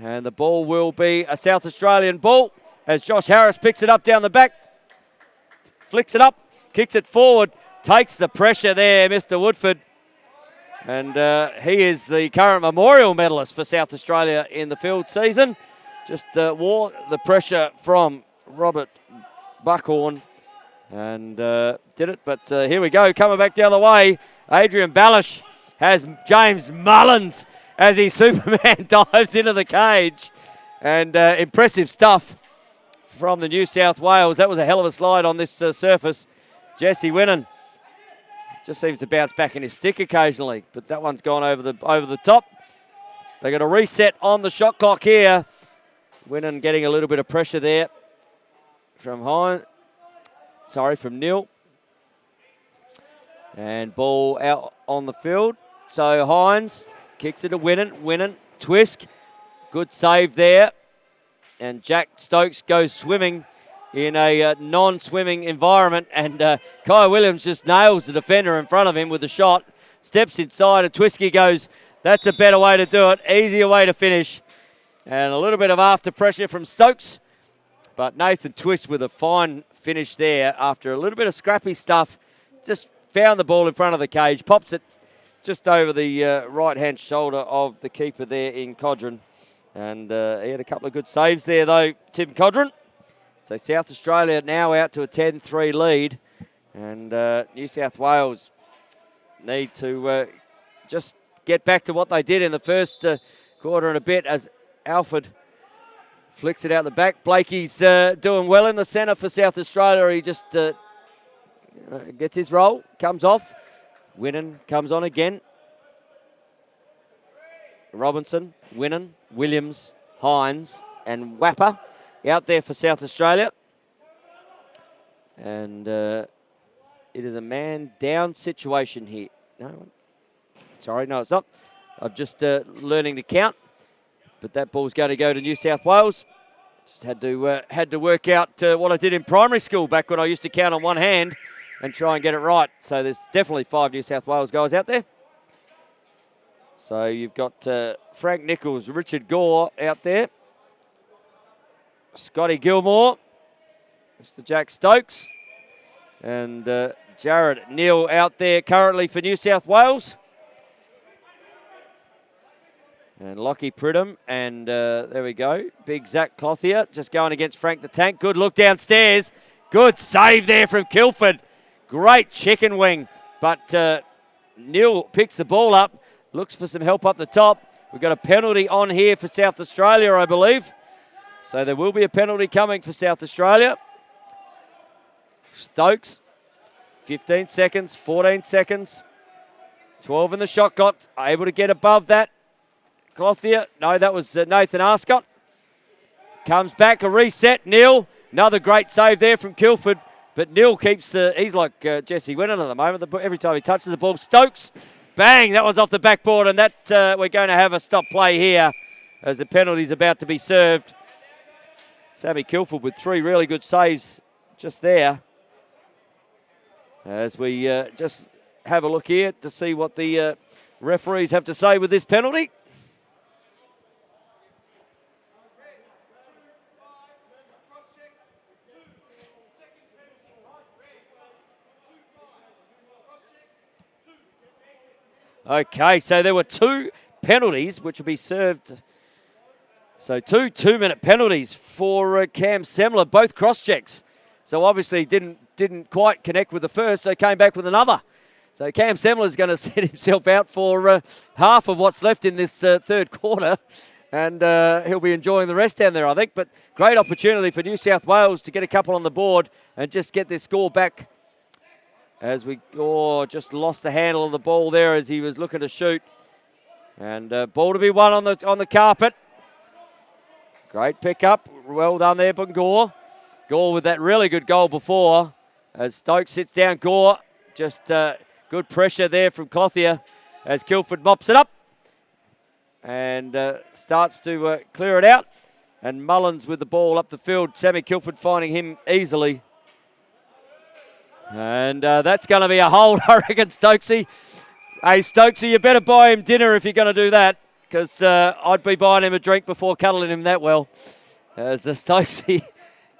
Speaker 1: And the ball will be a South Australian ball as Josh Harris picks it up down the back. Flicks it up, kicks it forward, takes the pressure there, Mr. Woodford. And he is the current memorial medalist for South Australia in the field season. Just wore the pressure from Robert Buckhorn and did it. But here we go, coming back the other way. Adrian Ballish has James Mullins as he Superman dives into the cage. And impressive stuff from the New South Wales. That was a hell of a slide on this surface. Jesse Winnan just seems to bounce back in his stick occasionally, but that one's gone over the top. They're going to reset on the shot clock here. Winnan getting a little bit of pressure there from from Neil. And ball out on the field. So Hines kicks it to Winnan. Twisk. Good save there. And Jack Stokes goes swimming in a non-swimming environment. And Kai Williams just nails the defender in front of him with the shot. Steps inside and Twisky goes, that's a better way to do it. Easier way to finish. And a little bit of after pressure from Stokes. But Nathan Twist with a fine finish there after a little bit of scrappy stuff. Just found the ball in front of the cage. Pops it just over the right-hand shoulder of the keeper there in Codron. And he had a couple of good saves there, though, Tim Codron. So South Australia now out to a 10-3 lead. And New South Wales need to just get back to what they did in the first quarter and a bit as Alfred flicks it out the back. Blakey's doing well in the centre for South Australia. He just gets his roll, comes off, WHINNEN comes on again. Robinson, WHINNEN, Williams, Hines, and Wapper out there for South Australia. And it is a man down situation here. No, sorry, no, it's not. I'm just learning to count. But that ball's going to go to New South Wales. Just had to work out what I did in primary school back when I used to count on one hand and try and get it right. So there's definitely 5 New South Wales guys out there. So you've got Frank Nichols, Richard Gore out there. Scotty Gilmore, Mr. Jack Stokes, and Jared Neal out there currently for New South Wales. And Lockie Pridham, and there we go. Big Zach Clothier just going against Frank the Tank. Good look downstairs. Good save there from Kilford. Great chicken wing. But Neal picks the ball up, looks for some help up the top. We've got a penalty on here for South Australia, I believe. So there will be a penalty coming for South Australia. Stokes, 15 seconds, 14 seconds. 12 in the shot clock, able to get above that. Clothier, no, that was Nathan Arscott. Comes back, a reset, Neal. Another great save there from Kilford. But Neal keeps, he's like Jesse WHINNEN at the moment. Every time he touches the ball, Stokes, bang, that one's off the backboard. And that we're going to have a stop play here as the penalty's about to be served. Sammy Kilford with 3 really good saves just there. As we just have a look here to see what the referees have to say with this penalty. Okay, so there were 2 penalties which will be served. So 2 2-minute penalties for Cam Semler, both cross-checks. So obviously didn't quite connect with the first, so came back with another. So Cam Semler is going to set himself out for half of what's left in this third quarter. And he'll be enjoying the rest down there, I think. But great opportunity for New South Wales to get a couple on the board and just get their score back. As we just lost the handle of the ball there as he was looking to shoot. And ball to be won on the carpet. Great pickup. Well done there, Gore. Gore with that really good goal before. As Stokes sits down, Gore. Just good pressure there from Clothier as Kilford mops it up. And starts to clear it out. And Mullins with the ball up the field. Sammy Kilford finding him easily. And that's going to be a hold, I reckon, Stokesy. Hey, Stokesy, you better buy him dinner if you're going to do that, because I'd be buying him a drink before cuddling him that well. As Stokesy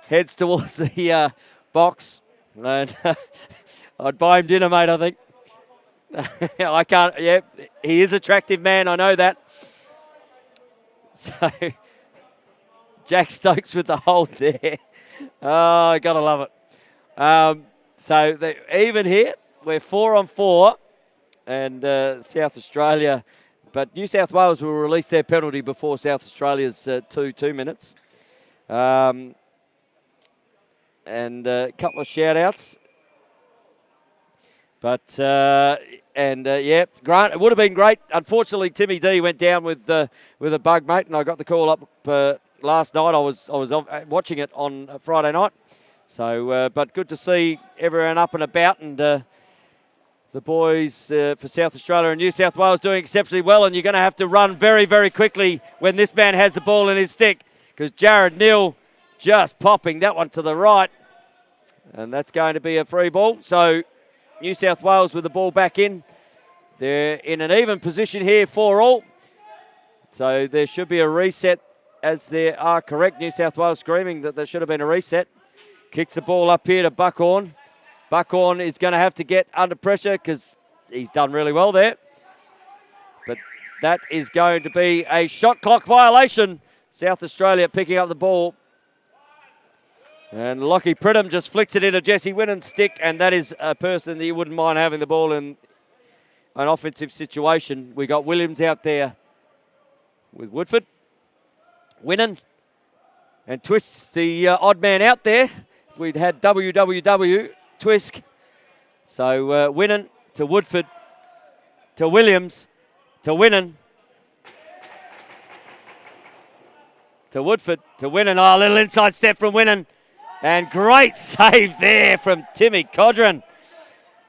Speaker 1: heads towards the box. And I'd buy him dinner, mate, I think. I can't, yeah, he is an attractive man, I know that. So, Jack Stokes with the hold there. Oh, I got to love it. So even here, we're 4 on 4, and South Australia, but New South Wales will release their penalty before South Australia's 2 minutes. And a couple of shout-outs. But, yeah, Grant, it would have been great. Unfortunately, Timmy D went down with a bug, mate, and I got the call up last night. I was watching it on Friday night. So, but good to see everyone up and about, and the boys for South Australia and New South Wales doing exceptionally well. And you're going to have to run very, very quickly when this man has the ball in his stick, because Jared Neal just popping that one to the right. And that's going to be a free ball. So New South Wales with the ball back in. They're in an even position here for all. So there should be a reset, as there are correct. New South Wales screaming that there should have been a reset. Kicks the ball up here to Buckhorn. Buckhorn is going to have to get under pressure because he's done really well there. But that is going to be a shot clock violation. South Australia picking up the ball. And Lockie Pridham just flicks it into Jesse WHINNEN's stick, and that is a person that you wouldn't mind having the ball in an offensive situation. We got Williams out there with Woodford. WHINNEN and TWISK, the odd man out there. We'd had WWW, TWISK. So WHINNEN to Woodford, to Williams, to WHINNEN, to Woodford, to WHINNEN. Oh, a little inside step from WHINNEN. And great save there from Timmy Codron.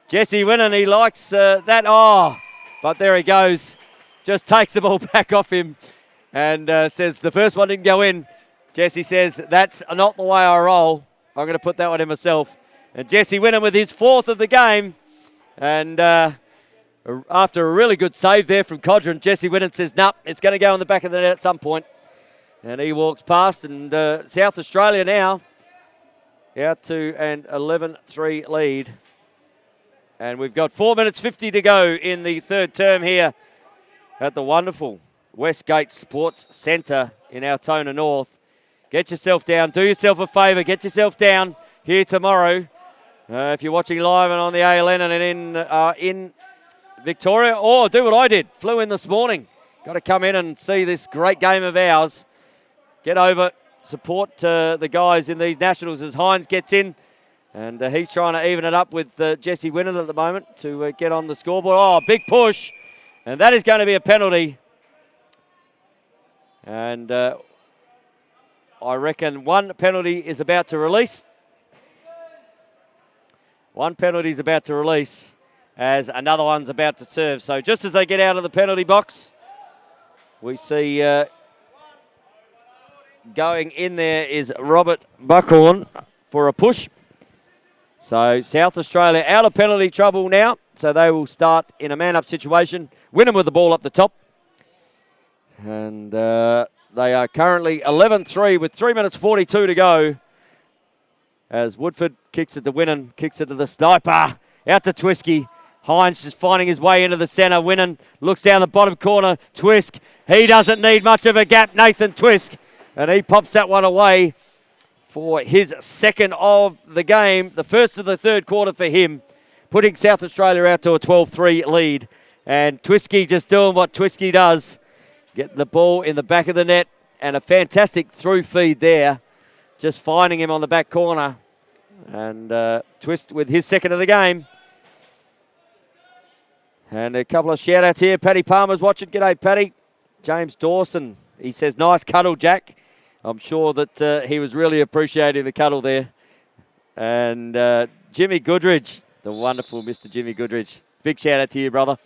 Speaker 1: Jesse WHINNEN, he likes that. Oh, but there he goes. Just takes the ball back off him and says the first one didn't go in. Jesse says, that's not the way I roll. I'm going to put that one in myself. And Jesse WHINNEN with his 4th of the game. And after a really good save there from Codron, Jesse WHINNEN says, nope, it's going to go in the back of the net at some point. And he walks past, and South Australia now out to an 11-3 lead. And we've got 4 minutes 50 to go in the third term here at the wonderful Westgate Sports Centre in Altona North. Get yourself down. Do yourself a favour. Get yourself down here tomorrow. If you're watching live and on the ALN and in Victoria, or do what I did. Flew in this morning. Got to come in and see this great game of ours. Get over, support the guys in these nationals as Hines gets in. And he's trying to even it up with Jesse WHINNEN at the moment to get on the scoreboard. Oh, big push. And that is going to be a penalty. And I reckon one penalty is about to release. One penalty is about to release as another one's about to serve. So just as they get out of the penalty box, we see going in there is Robert Buckhorn for a push. So South Australia out of penalty trouble now. So they will start in a man-up situation. WHINNEN with the ball up the top. And they are currently 11-3 with 3 minutes 42 to go. As Woodford kicks it to WHINNEN, kicks it to the sniper. Out to TWISK. Hines just finding his way into the centre. WHINNEN looks down the bottom corner. TWISK. He doesn't need much of a gap, Nathan TWISK. And he pops that one away for his 2nd of the game. The first of the third quarter for him, putting South Australia out to a 12-3 lead. And TWISK just doing what TWISK does. Getting the ball in the back of the net. And a fantastic through feed there. Just finding him on the back corner. And TWISK with his 2nd of the game. And a couple of shout-outs here. Paddy Palmer's watching. G'day, Paddy. James Dawson. He says, nice cuddle, Jack. I'm sure that he was really appreciating the cuddle there. And Jimmy Goodridge, the wonderful Mr. Jimmy Goodridge. Big shout out to you, brother.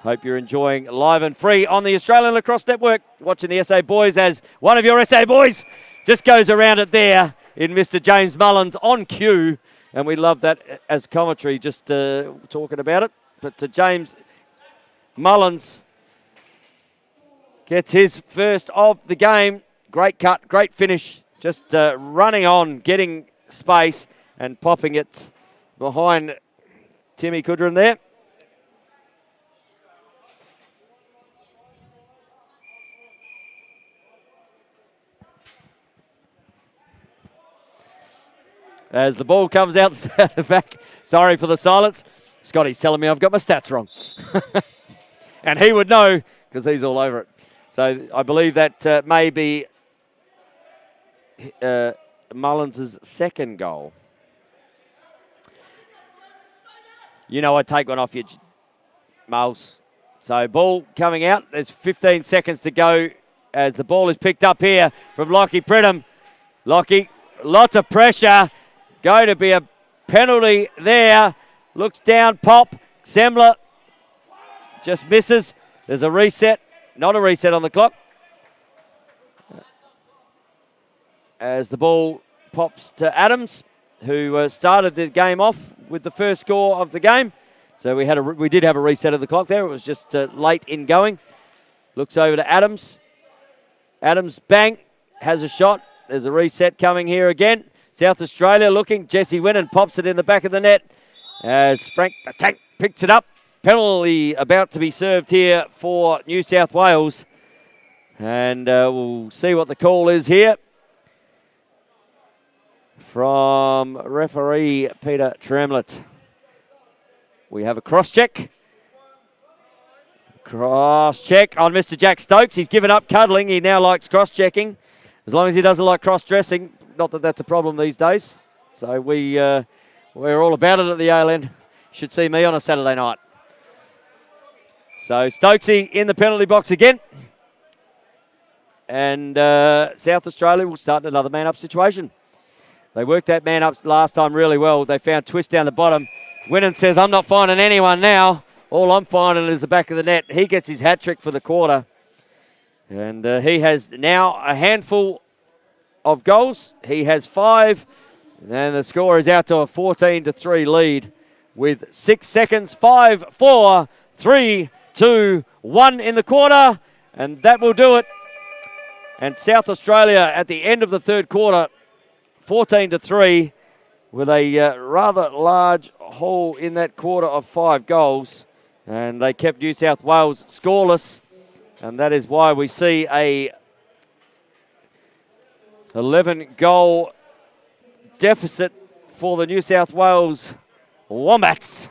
Speaker 1: Hope you're enjoying live and free on the Australian Lacrosse Network. Watching the SA Boys as one of your SA Boys just goes around it there in Mr. James Mullins on cue. And we love that as commentary, just talking about it. But James Mullins gets his first of the game. Great cut, great finish. Just running on, getting space and popping it behind Timmy Codron there. As the ball comes out the back. Sorry for the silence. Scotty's telling me I've got my stats wrong. And he would know because he's all over it. So I believe that may be Mullins' 2nd goal. You know I'd take one off you, Mulls. So ball coming out. There's 15 seconds to go as the ball is picked up here from Lockie Pridham. Lockie, lots of pressure. Going to be a penalty there. Looks down, pop. Semler just misses. There's a reset. Not a reset on the clock. As the ball pops to Adams, who started the game off with the first score of the game. So we did have a reset of the clock there. It was just late in going. Looks over to Adams. Adams, bang, has a shot. There's a reset coming here again. South Australia looking. Jesse WHINNEN pops it in the back of the net as Frank the Tank picks it up. Penalty about to be served here for New South Wales. And we'll see what the call is here from referee Peter Tremlett. We have a cross-check. Cross-check on Mr. Jack Stokes. He's given up cuddling. He now likes cross-checking. As long as he doesn't like cross-dressing. Not that that's a problem these days. So we're all about it at the ALN. Should see me on a Saturday night. So Stokesy in the penalty box again. And South Australia will start another man-up situation. They worked that man up last time really well. They found TWISK down the bottom. WHINNEN says, I'm not finding anyone now. All I'm finding is the back of the net. He gets his hat trick for the quarter. And he has now a handful of goals. He has 5. And the score is out to a 14-3 lead with 6 seconds. 5, 4, 3, 2, 1 in the quarter. And that will do it. And South Australia at the end of the third quarter, 14-3, with a rather large haul in that quarter of 5 goals. And they kept New South Wales scoreless. And that is why we see a 11-goal deficit for the New South Wales Wombats.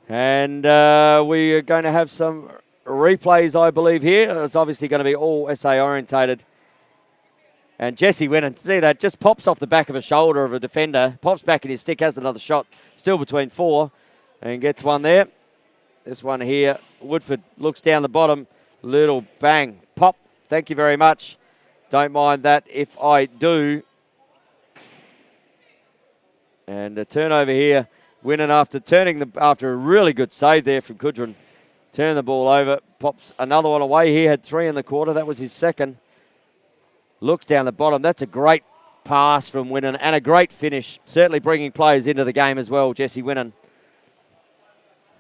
Speaker 1: And we are going to have some replays, I believe, here. It's obviously going to be all SA orientated. And Jesse WHINNEN, see that, just pops off the back of a shoulder of a defender, pops back in his stick, has another shot, still between 4, and gets one there. This one here, Woodford looks down the bottom, little bang, pop. Thank you very much. Don't mind that if I do. And a turnover here. WHINNEN after a really good save there from Kudrin. Turn the ball over, pops another one away. He had 3 in the quarter. That was his second. Looks down the bottom. That's a great pass from WHINNEN and a great finish. Certainly bringing players into the game as well, Jesse WHINNEN.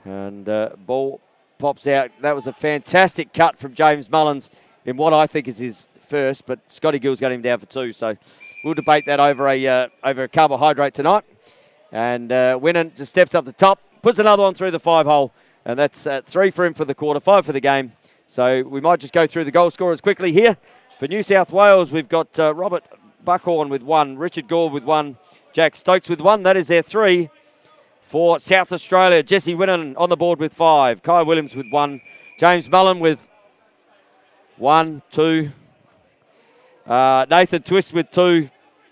Speaker 1: And ball pops out. That was a fantastic cut from James Mullins in what I think is his first, but Scotty Gill's got him down for 2. So we'll debate that over a carbohydrate tonight. And WHINNEN just steps up the top, puts another one through the 5-hole. And that's 3 for him for the quarter, 5 for the game. So we might just go through the goal scorers quickly here. For New South Wales, we've got Robert Buckhorn with 1, Richard Gore with 1, Jack Stokes with 1. That is their 3. For South Australia, Jesse WHINNEN on the board with 5, Kai Williams with 1, James Mullen with 1, 2, Nathan TWISK with 2,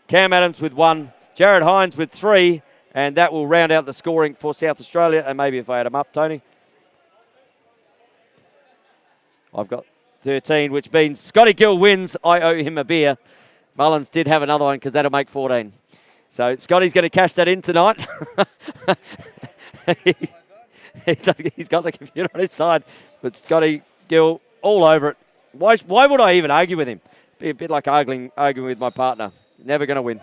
Speaker 1: Cam Adams with 1, Jared Hines with 3, and that will round out the scoring for South Australia. And maybe if I add them up, Tony. I've got 13, which means Scotty Gill wins. I owe him a beer. Mullins did have another one because that'll make 14. So Scotty's going to cash that in tonight. He's got the computer on his side. But Scotty Gill all over it. Why would I even argue with him? Be a bit like arguing with my partner. Never going to win.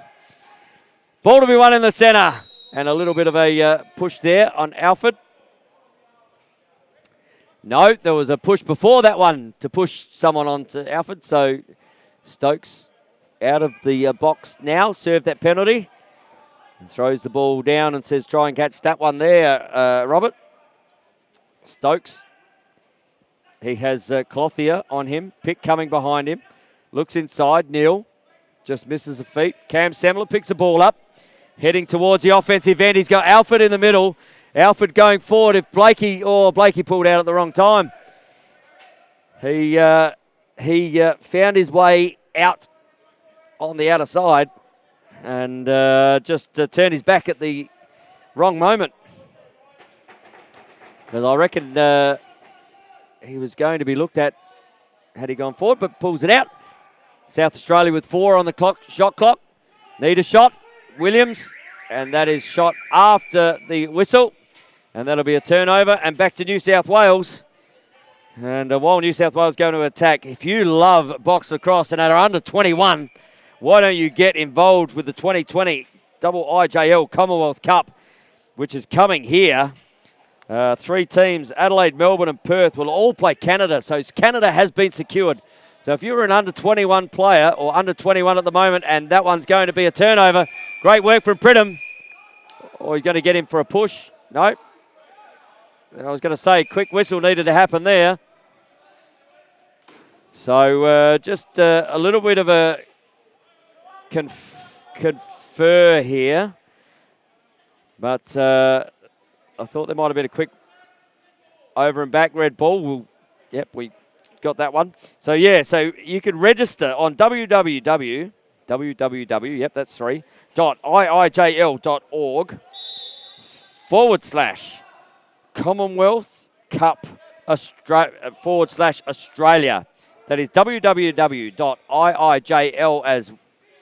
Speaker 1: Ball to be won in the centre. And a little bit of a push there on Alford. No, there was a push before that one to push someone onto Alford. So Stokes out of the box now, served that penalty. And throws the ball down and says, try and catch that one there, Robert. Stokes. He has Clothier on him. Pick coming behind him. Looks inside. Neil just misses a feet. Cam Semler picks the ball up. Heading towards the offensive end. He's got Alford in the middle. Alford going forward. If Blakey pulled out at the wrong time. He found his way out on the outer side and just turned his back at the wrong moment. Because I reckon he was going to be looked at had he gone forward, but pulls it out. South Australia with 4 on the clock, shot clock. Need a shot. Williams, and that is shot after the whistle. And that'll be a turnover and back to New South Wales. And while New South Wales going to attack, if you love box lacrosse and are under 21, why don't you get involved with the 2020 IIJL Commonwealth Cup, which is coming here. 3 teams, Adelaide, Melbourne and Perth, will all play Canada. So Canada has been secured. So if you're an under 21 player or under 21 at the moment and that one's going to be a turnover, great work from Pridham. Or he's going to get him for a push. No. I was going to say quick whistle needed to happen there. So just a little bit of a confer here. But I thought there might have been a quick over and back red ball. Yep, we got that one. So, yeah, so you can register on www, yep, that's 3, .iijl.org/. Commonwealth Cup /Australia. That is www.iijl as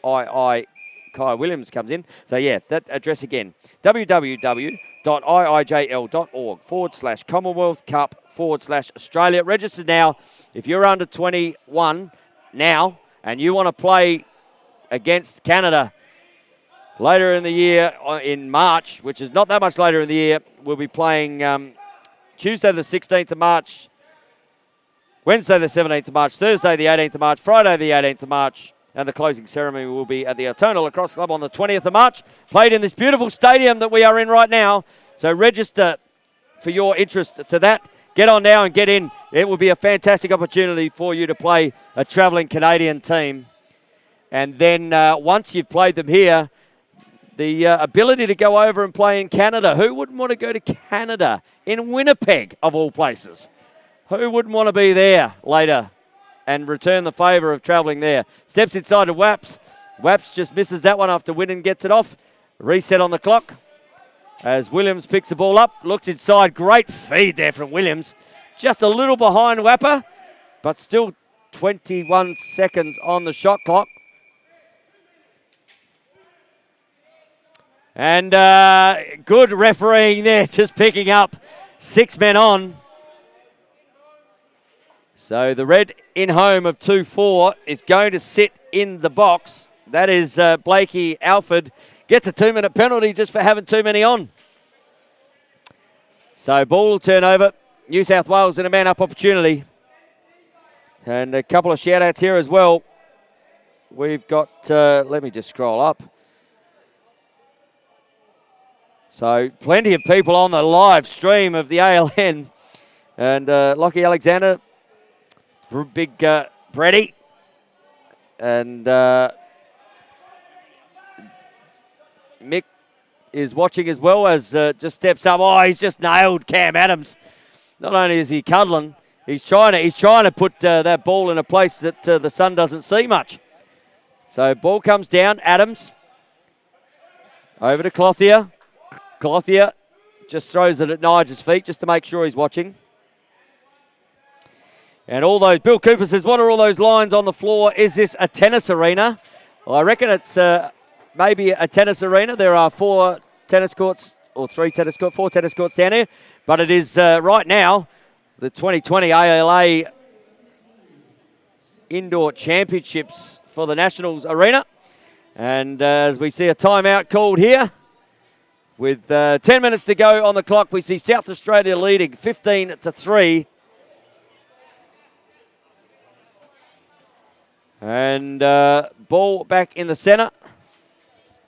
Speaker 1: II Kai Williams comes in. So yeah, that address again, www.iijl.org/Commonwealth Cup /Australia. Register now if you're under 21 now and you want to play against Canada later in the year in March, which is not that much later in the year. We'll be playing Tuesday the 16th of March, Wednesday the 17th of March, Thursday the 18th of March, Friday the 18th of March, and the closing ceremony will be at the Altona Lacrosse Club on the 20th of March, played in this beautiful stadium that we are in right now. So register for your interest to that. Get on now and get in. It will be a fantastic opportunity for you to play a travelling Canadian team. And then once you've played them here, the ability to go over and play in Canada. Who wouldn't want to go to Canada, in Winnipeg, of all places? Who wouldn't want to be there later and return the favour of travelling there? Steps inside to Waps. Waps just misses that one after WHINNEN gets it off. Reset on the clock as Williams picks the ball up. Looks inside. Great feed there from Williams. Just a little behind Wapper, but still 21 seconds on the shot clock. And good refereeing there, just picking up 6 men on. So the red in home of 2-4 is going to sit in the box. That is Blakey Alford. Gets a 2-minute penalty just for having too many on. So ball will turn over. New South Wales in a man-up opportunity. And a couple of shout-outs here as well. We've got, let me just scroll up. So plenty of people on the live stream of the ALN. And Lockie Alexander, big Breddy, and Mick is watching as well as just steps up. Oh, he's just nailed Cam Adams. Not only is he cuddling, he's trying to put that ball in a place that the sun doesn't see much. So ball comes down, Adams over to Clothier. Clothier just throws it at Nigel's feet just to make sure he's watching. And all those, Bill Cooper says, what are all those lines on the floor? Is this a tennis arena? Well, I reckon it's maybe a tennis arena. There are 4 tennis courts, or 4 tennis courts down here. But it is right now the 2020 ALA Indoor Championships for the Nationals Arena. And as we see a timeout called here, with 10 minutes to go on the clock, we see South Australia leading 15-3. And ball back in the centre.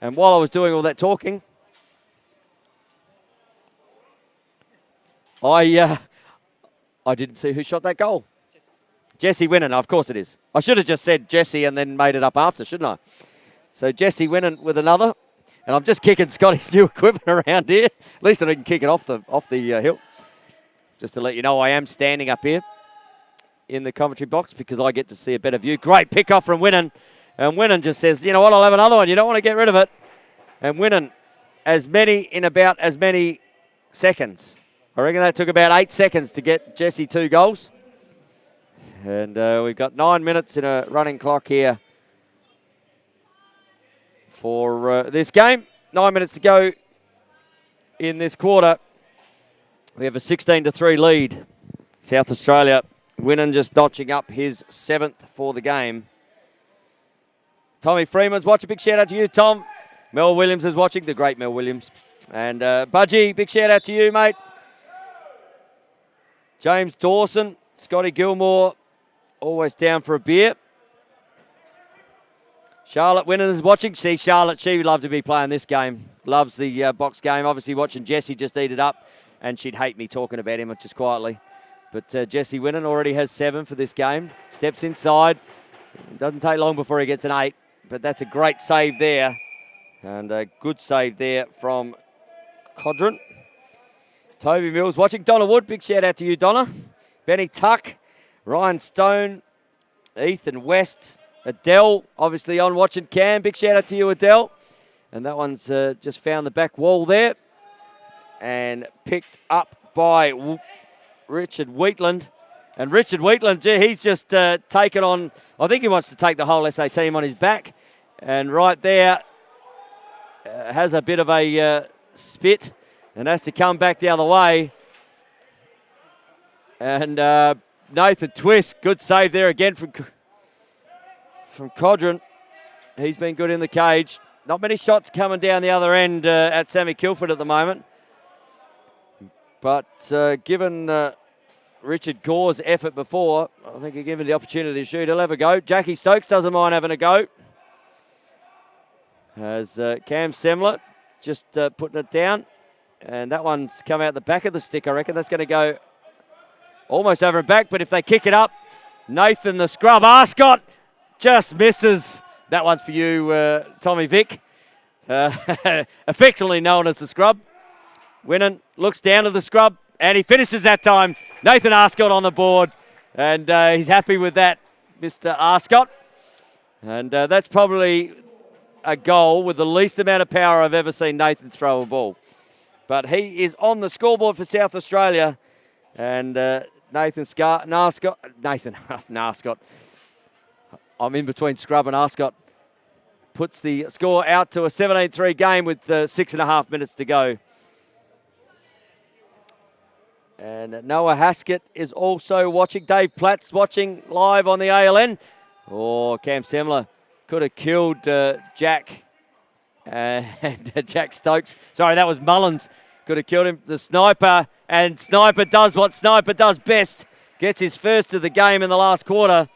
Speaker 1: And while I was doing all that talking, I didn't see who shot that goal. Jesse WHINNEN, of course it is. I should have just said Jesse and then made it up after, shouldn't I? So Jesse WHINNEN with another. And I'm just kicking Scotty's new equipment around here. At least I didn't kick it off the hill. Just to let you know, I am standing up here in the commentary box because I get to see a better view. Great pick-off from WHINNEN. And WHINNEN just says, you know what, I'll have another one. You don't want to get rid of it. And WHINNEN, as many seconds. I reckon that took about 8 seconds to get Jesse 2 goals. And we've got 9 minutes in a running clock here for this game. 9 minutes to go in this quarter. We have a 16-3 lead. South Australia. WHINNEN just notching up his 7th for the game. Tommy Freeman's watching. Big shout out to you, Tom. Mel Williams is watching. The great Mel Williams. And Budgie, big shout out to you, mate. James Dawson. Scotty Gilmore. Always down for a beer. Charlotte WHINNEN is watching. See, Charlotte, she would love to be playing this game. Loves the box game. Obviously watching Jesse just eat it up. And she'd hate me talking about him just quietly. But Jesse WHINNEN already has 7 for this game. Steps inside. It doesn't take long before he gets an 8. But that's a great save there. And a good save there from Codron. Toby Mills watching. Donna Wood, big shout out to you, Donna. Benny Tuck. Ryan Stone. Ethan West. Adele, obviously on watching Cam. Big shout out to you, Adele. And that one's just found the back wall there. And picked up by Richard Wheatland. And Richard Wheatland, gee, he's just taken on, I think he wants to take the whole SA team on his back. And right there, has a bit of a spit and has to come back the other way. And Nathan TWISK, good save there again from Codron. He's been good in the cage. Not many shots coming down the other end at Sammy Kilford at the moment. But given Richard Gore's effort before, I think he'll give him the opportunity to shoot. He'll have a go. Jackie Stokes doesn't mind having a go. As Cam Semler just putting it down. And that one's come out the back of the stick, I reckon. That's going to go almost over and back. But if they kick it up, Nathan the scrub Arscott just misses. That one's for you, Tommy Vick. Affectionately known as the scrub. WHINNEN looks down to the scrub, and he finishes that time. Nathan Arscott on the board, and he's happy with that, Mr. Arscott. And that's probably a goal with the least amount of power I've ever seen Nathan throw a ball. But he is on the scoreboard for South Australia, and Nathan Arscott. I'm in between scrub and Arscott. Puts the score out to a 17-3 game with 6.5 minutes to go. And Noah Haskett is also watching. Dave Platt's watching live on the ALN. Oh, Cam Semler could have killed Jack and Jack Stokes. Sorry, that was Mullins. Could have killed him. The sniper, and Sniper does what Sniper does best. Gets his first of the game in the last quarter,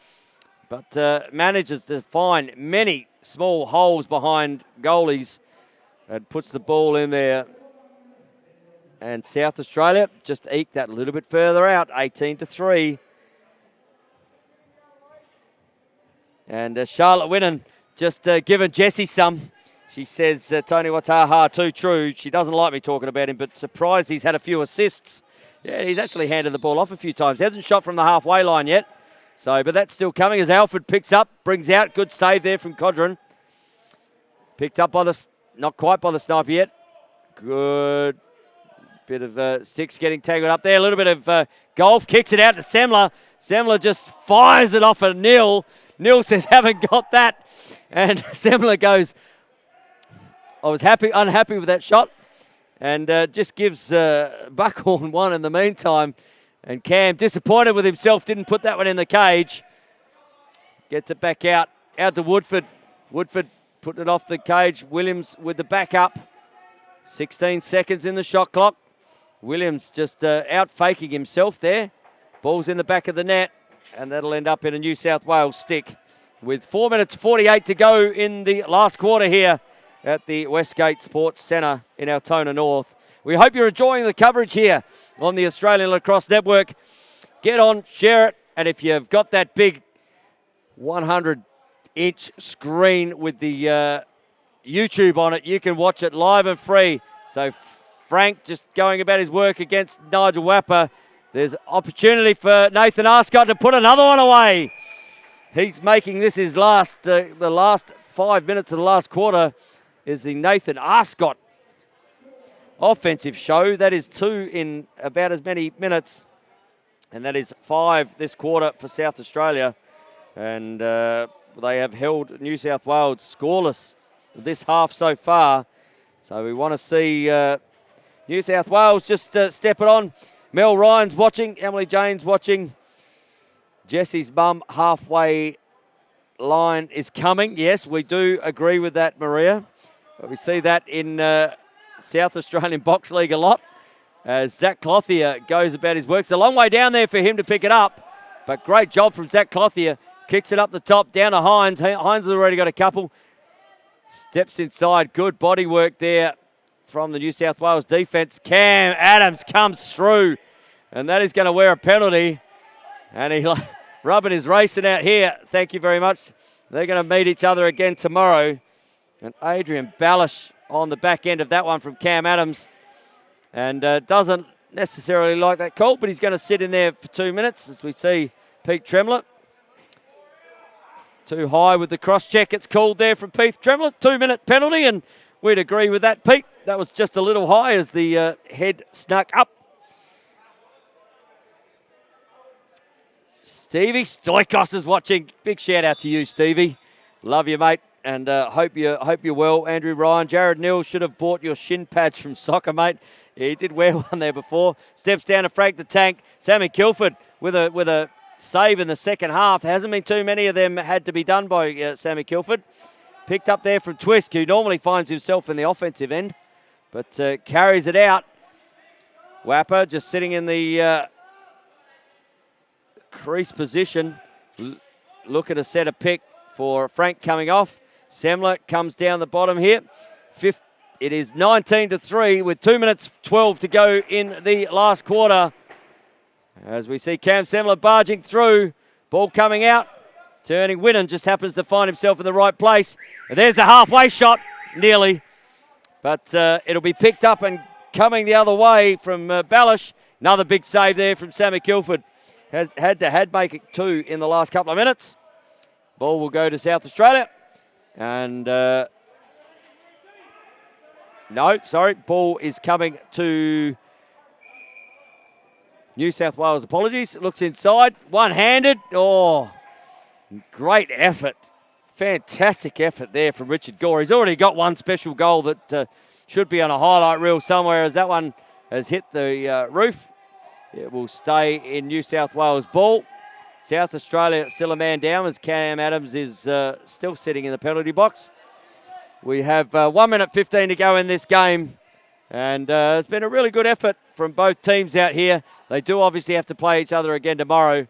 Speaker 1: but manages to find many small holes behind goalies and puts the ball in there. And South Australia just eked that a little bit further out, 18-3. And Charlotte WHINNEN just giving Jesse some. She says, Tony Wataha, too true. She doesn't like me talking about him, but surprised he's had a few assists. Yeah, he's actually handed the ball off a few times. He hasn't shot from the halfway line yet. So, but that's still coming as Alfred picks up, brings out. Good save there from Codron. Picked up by not quite by the sniper yet. Good bit of sticks getting tangled up there. A little bit of golf. Kicks it out to Semler. Semler just fires it off at Neil. Neil says, haven't got that. And Semler goes, I was unhappy with that shot. And just gives Buckhorn one in the meantime. And Cam, disappointed with himself, didn't put that one in the cage. Gets it back out to Woodford. Woodford putting it off the cage. Williams with the backup. 16 seconds in the shot clock. Williams just out faking himself there. Ball's in the back of the net, and that'll end up in a New South Wales stick with 4 minutes 48 to go in the last quarter here at the Westgate Sports Centre in Altona North. We hope you're enjoying the coverage here on the Australian Lacrosse Network. Get on, share it, and if you've got that big 100-inch screen with the YouTube on it, you can watch it live and free. So Frank just going about his work against Nigel Wapper. There's opportunity for Nathan Arscott to put another one away. He's making this his last, the last 5 minutes of the last quarter is the Nathan Arscott offensive show. That is 2 in about as many minutes, and that is 5 this quarter for South Australia. And they have held New South Wales scoreless this half so far. So we want to see New South Wales just step it on. Mel Ryan's watching, Emily Jane's watching. Jesse's mum halfway line is coming. Yes, we do agree with that, Maria. But we see that in South Australian Box League a lot. As Zach Clothier goes about his work. It's a long way down there for him to pick it up. But great job from Zach Clothier. Kicks it up the top, down to Hines. Hines has already got a couple. Steps inside. Good body work there from the New South Wales defence. Cam Adams comes through. And that is going to wear a penalty. And he rubbing his racing out here. Thank you very much. They're going to meet each other again tomorrow. And Adrian Ballish on the back end of that one from Cam Adams. And doesn't necessarily like that call, but he's going to sit in there for 2 minutes as we see Pete Tremlett. Too high with the cross-check. It's called there from Pete Tremlett. 2-minute penalty, and we'd agree with that, Pete. That was just a little high as the head snuck up. Stevie Stoikos is watching. Big shout out to you, Stevie. Love you, mate, and hope you're well. Andrew Ryan, Jared Neal should have bought your shin pads from soccer, mate. He did wear one there before. Steps down to Frank the Tank. Sammy Kilford with a save in the second half. There hasn't been too many of them had to be done by Sammy Kilford. Picked up there from TWISK, who normally finds himself in the offensive end, but carries it out. Wapper just sitting in the crease position. Look at a set of pick for Frank coming off. Semler comes down the bottom here. It is 19-3 with 2 minutes 12 to go in the last quarter. As we see Cam Semler barging through. Ball coming out. Turning WHINNEN just happens to find himself in the right place. And there's a halfway shot, nearly. But it'll be picked up and coming the other way from Ballish. Another big save there from Sammy Kilford. Had to make it 2 in the last couple of minutes. Ball will go to South Australia. And ball is coming to New South Wales. Apologies. Looks inside. One-handed. Oh, great effort. Fantastic effort there from Richard Gore. He's already got one special goal that should be on a highlight reel somewhere, as that one has hit the roof. It will stay in New South Wales ball. South Australia still a man down as Cam Adams is still sitting in the penalty box. We have 1 minute 15 to go in this game. And it's been a really good effort from both teams out here. They do obviously have to play each other again tomorrow.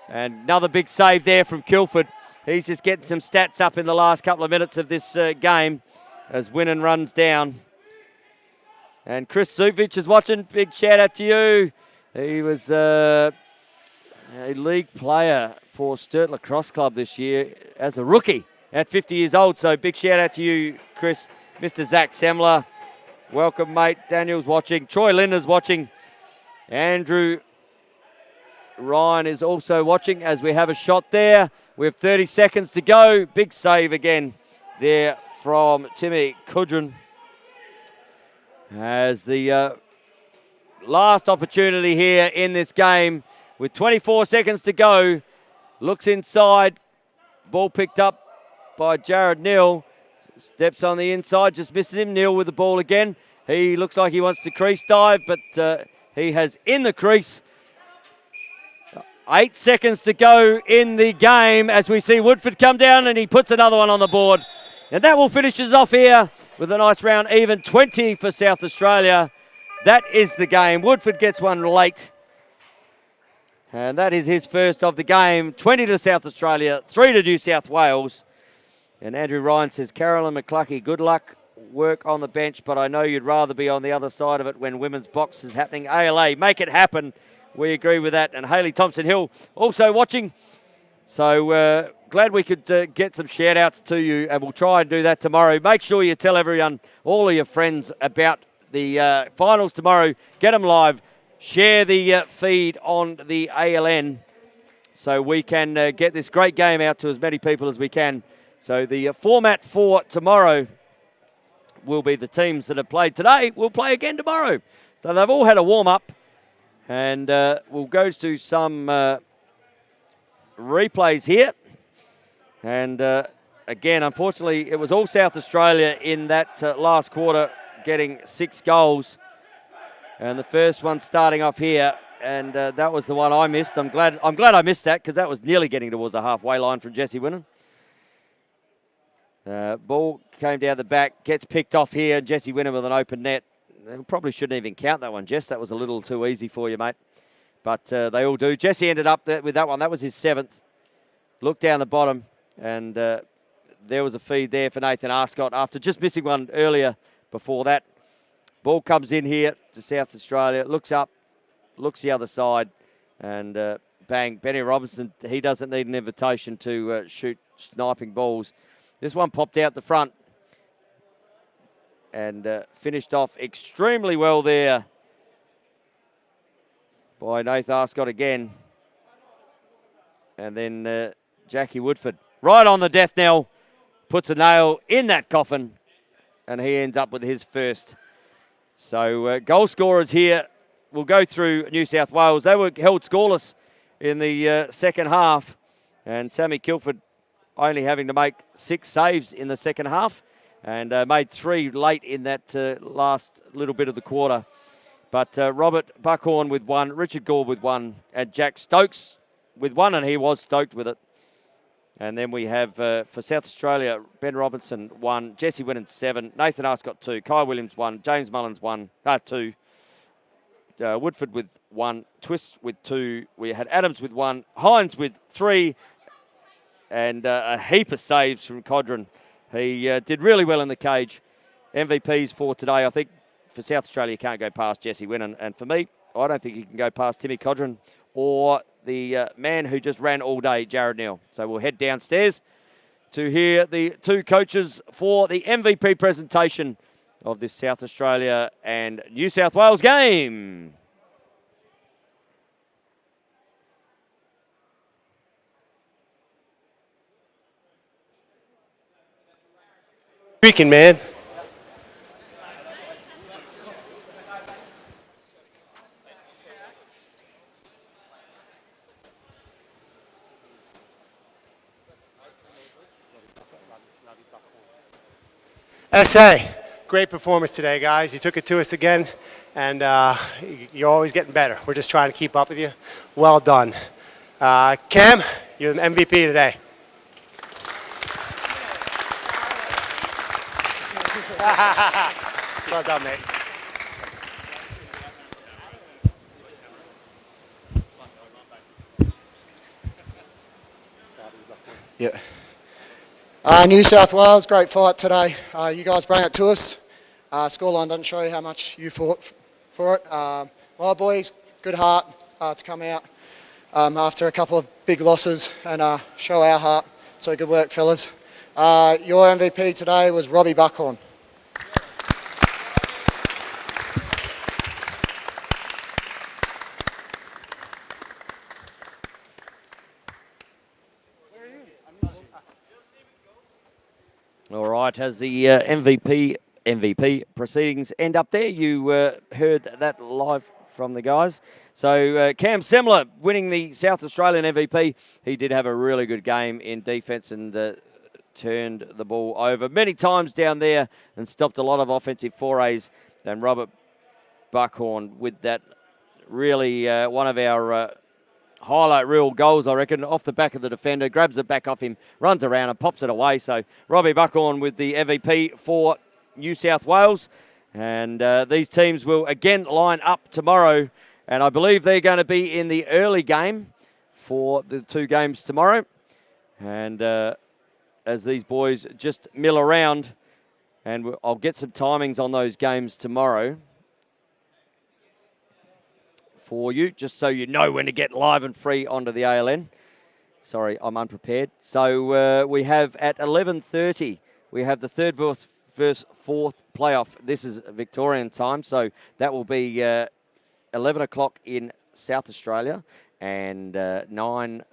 Speaker 1: And another big save there from Kilford. He's just getting some stats up in the last couple of minutes of this game as WHINNEN runs down. And Chris Zuvich is watching. Big shout out to you. He was a league player for Sturt Lacrosse Club this year as a rookie at 50 years old. So big shout out to you, Chris. Mr. Zach Semler. Welcome, mate. Daniel's watching. Troy Linder's watching. Andrew Ryan is also watching as we have a shot there. We have 30 seconds to go. Big save again there from Timmy Kudrin. As the last opportunity here in this game with 24 seconds to go. Looks inside. Ball picked up by Jared Neal. Steps on the inside, just misses him. Neal with the ball again. He looks like he wants to crease dive, but he has in the crease. 8 seconds to go in the game as we see Woodford come down and he puts another one on the board. And that will finish us off here with a nice round even 20 for South Australia. That is the game. Woodford gets one late. And that is his first of the game. 20 to South Australia, 3 to New South Wales. And Andrew Ryan says, Carolyn McCluckey, good luck, work on the bench, but I know you'd rather be on the other side of it when women's box is happening. ALA, make it happen. We agree with that. And Hayley Thompson-Hill also watching. So glad we could get some shout-outs to you, and we'll try and do that tomorrow. Make sure you tell everyone, all of your friends, about the finals tomorrow. Get them live. Share the feed on the ALN so we can get this great game out to as many people as we can. So the format for tomorrow will be the teams that have played today will play again tomorrow. So they've all had a warm-up, and we'll go to some replays here. And again, unfortunately, it was all South Australia in that last quarter getting 6 goals. And the first one starting off here, and that was the one I missed. I'm glad I missed that because that was nearly getting towards the halfway line from Jesse WHINNEN. Ball came down the back, gets picked off here, and Jesse WHINNEN with an open net. They probably shouldn't even count that one, Jess. That was a little too easy for you, mate. But they all do. Jesse ended up with that one. That was his 7th. Look down the bottom, and there was a feed there for Nathan Arscott after just missing one earlier before that. Ball comes in here to South Australia, looks up, looks the other side, and bang, Benny Robinson, he doesn't need an invitation to shoot sniping balls. This one popped out the front and finished off extremely well there by Nathan Arscott again. And then Jackie Woodford, right on the death knell, puts a nail in that coffin, and he ends up with his first. So goal scorers here will go through New South Wales. They were held scoreless in the second half. And Sammy Kilford only having to make 6 saves in the second half and made 3 late in that last little bit of the quarter. But Robert Buckhorn with 1, Richard Gore with 1, and Jack Stokes with 1, and he was stoked with it. And then we have, for South Australia, Ben Robinson 1, Jesse Winnan 7, Nathan Arscott 2, Kai Williams 1, James Mullins 2, Woodford with 1, TWISK with 2, we had Adams with 1, Hines with 3, and a heap of saves from Codron. He did really well in the cage. MVPs for today, I think, for South Australia, can't go past Jesse Winnan. And for me, I don't think he can go past Timmy Codron or the man who just ran all day, Jared Neal. So we'll head downstairs to hear the 2 coaches for the MVP presentation of this South Australia and New South Wales game.
Speaker 3: Speaking, man. SA, great performance today, guys. You took it to us again, and you're always getting better. We're just trying to keep up with you. Well done. Cam, you're the MVP today. Well done, mate.
Speaker 4: Yeah. New South Wales, great fight today. You guys bring it to us. Scoreline doesn't show you how much you fought for it. My boys, good heart to come out after a couple of big losses and show our heart. So good work, fellas. Your MVP today was Robbie Buckhorn.
Speaker 1: All right, as the MVP proceedings end up there, you heard that live from the guys. So Cam Semler winning the South Australian MVP. He did have a really good game in defence and turned the ball over many times down there and stopped a lot of offensive forays. And Robert Buckhorn with that really one of our highlight reel goals, I reckon, off the back of the defender, grabs it back off him, runs around and pops it away. So Robbie Buckhorn with the MVP for New South Wales. And these teams will again line up tomorrow. And I believe they're going to be in the early game for the 2 games tomorrow. And as these boys just mill around, and I'll get some timings on those games tomorrow for you, just so you know when to get live and free onto the ALN. Sorry, I'm unprepared. So we have at 11:30, we have the 3rd versus 4th playoff. This is Victorian time, so that will be 11 o'clock in South Australia and 9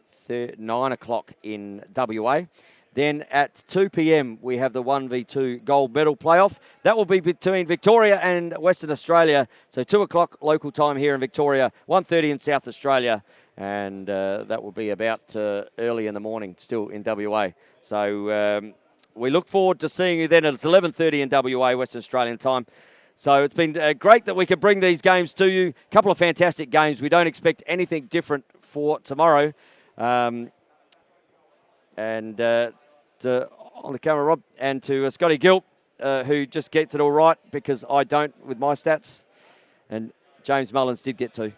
Speaker 1: o'clock in WA. Then at 2 p.m, we have the 1v2 gold medal playoff. That will be between Victoria and Western Australia. So 2 o'clock local time here in Victoria, 1:30 in South Australia. And that will be about early in the morning, still in WA. So we look forward to seeing you then. It's 11:30 in WA, Western Australian time. So it's been great that we could bring these games to you. A couple of fantastic games. We don't expect anything different for tomorrow. On the camera, Rob, and to Scotty Gilt, who just gets it all right because I don't with my stats. And James Mullins did get 2.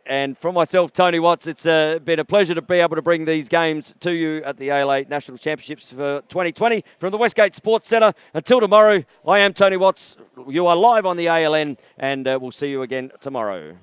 Speaker 1: And from myself, Tony Watts, it's been a pleasure to be able to bring these games to you at the ALA National Championships for 2020 from the Westgate Sports Centre. Until tomorrow, I am Tony Watts. You are live on the ALN, and we'll see you again tomorrow.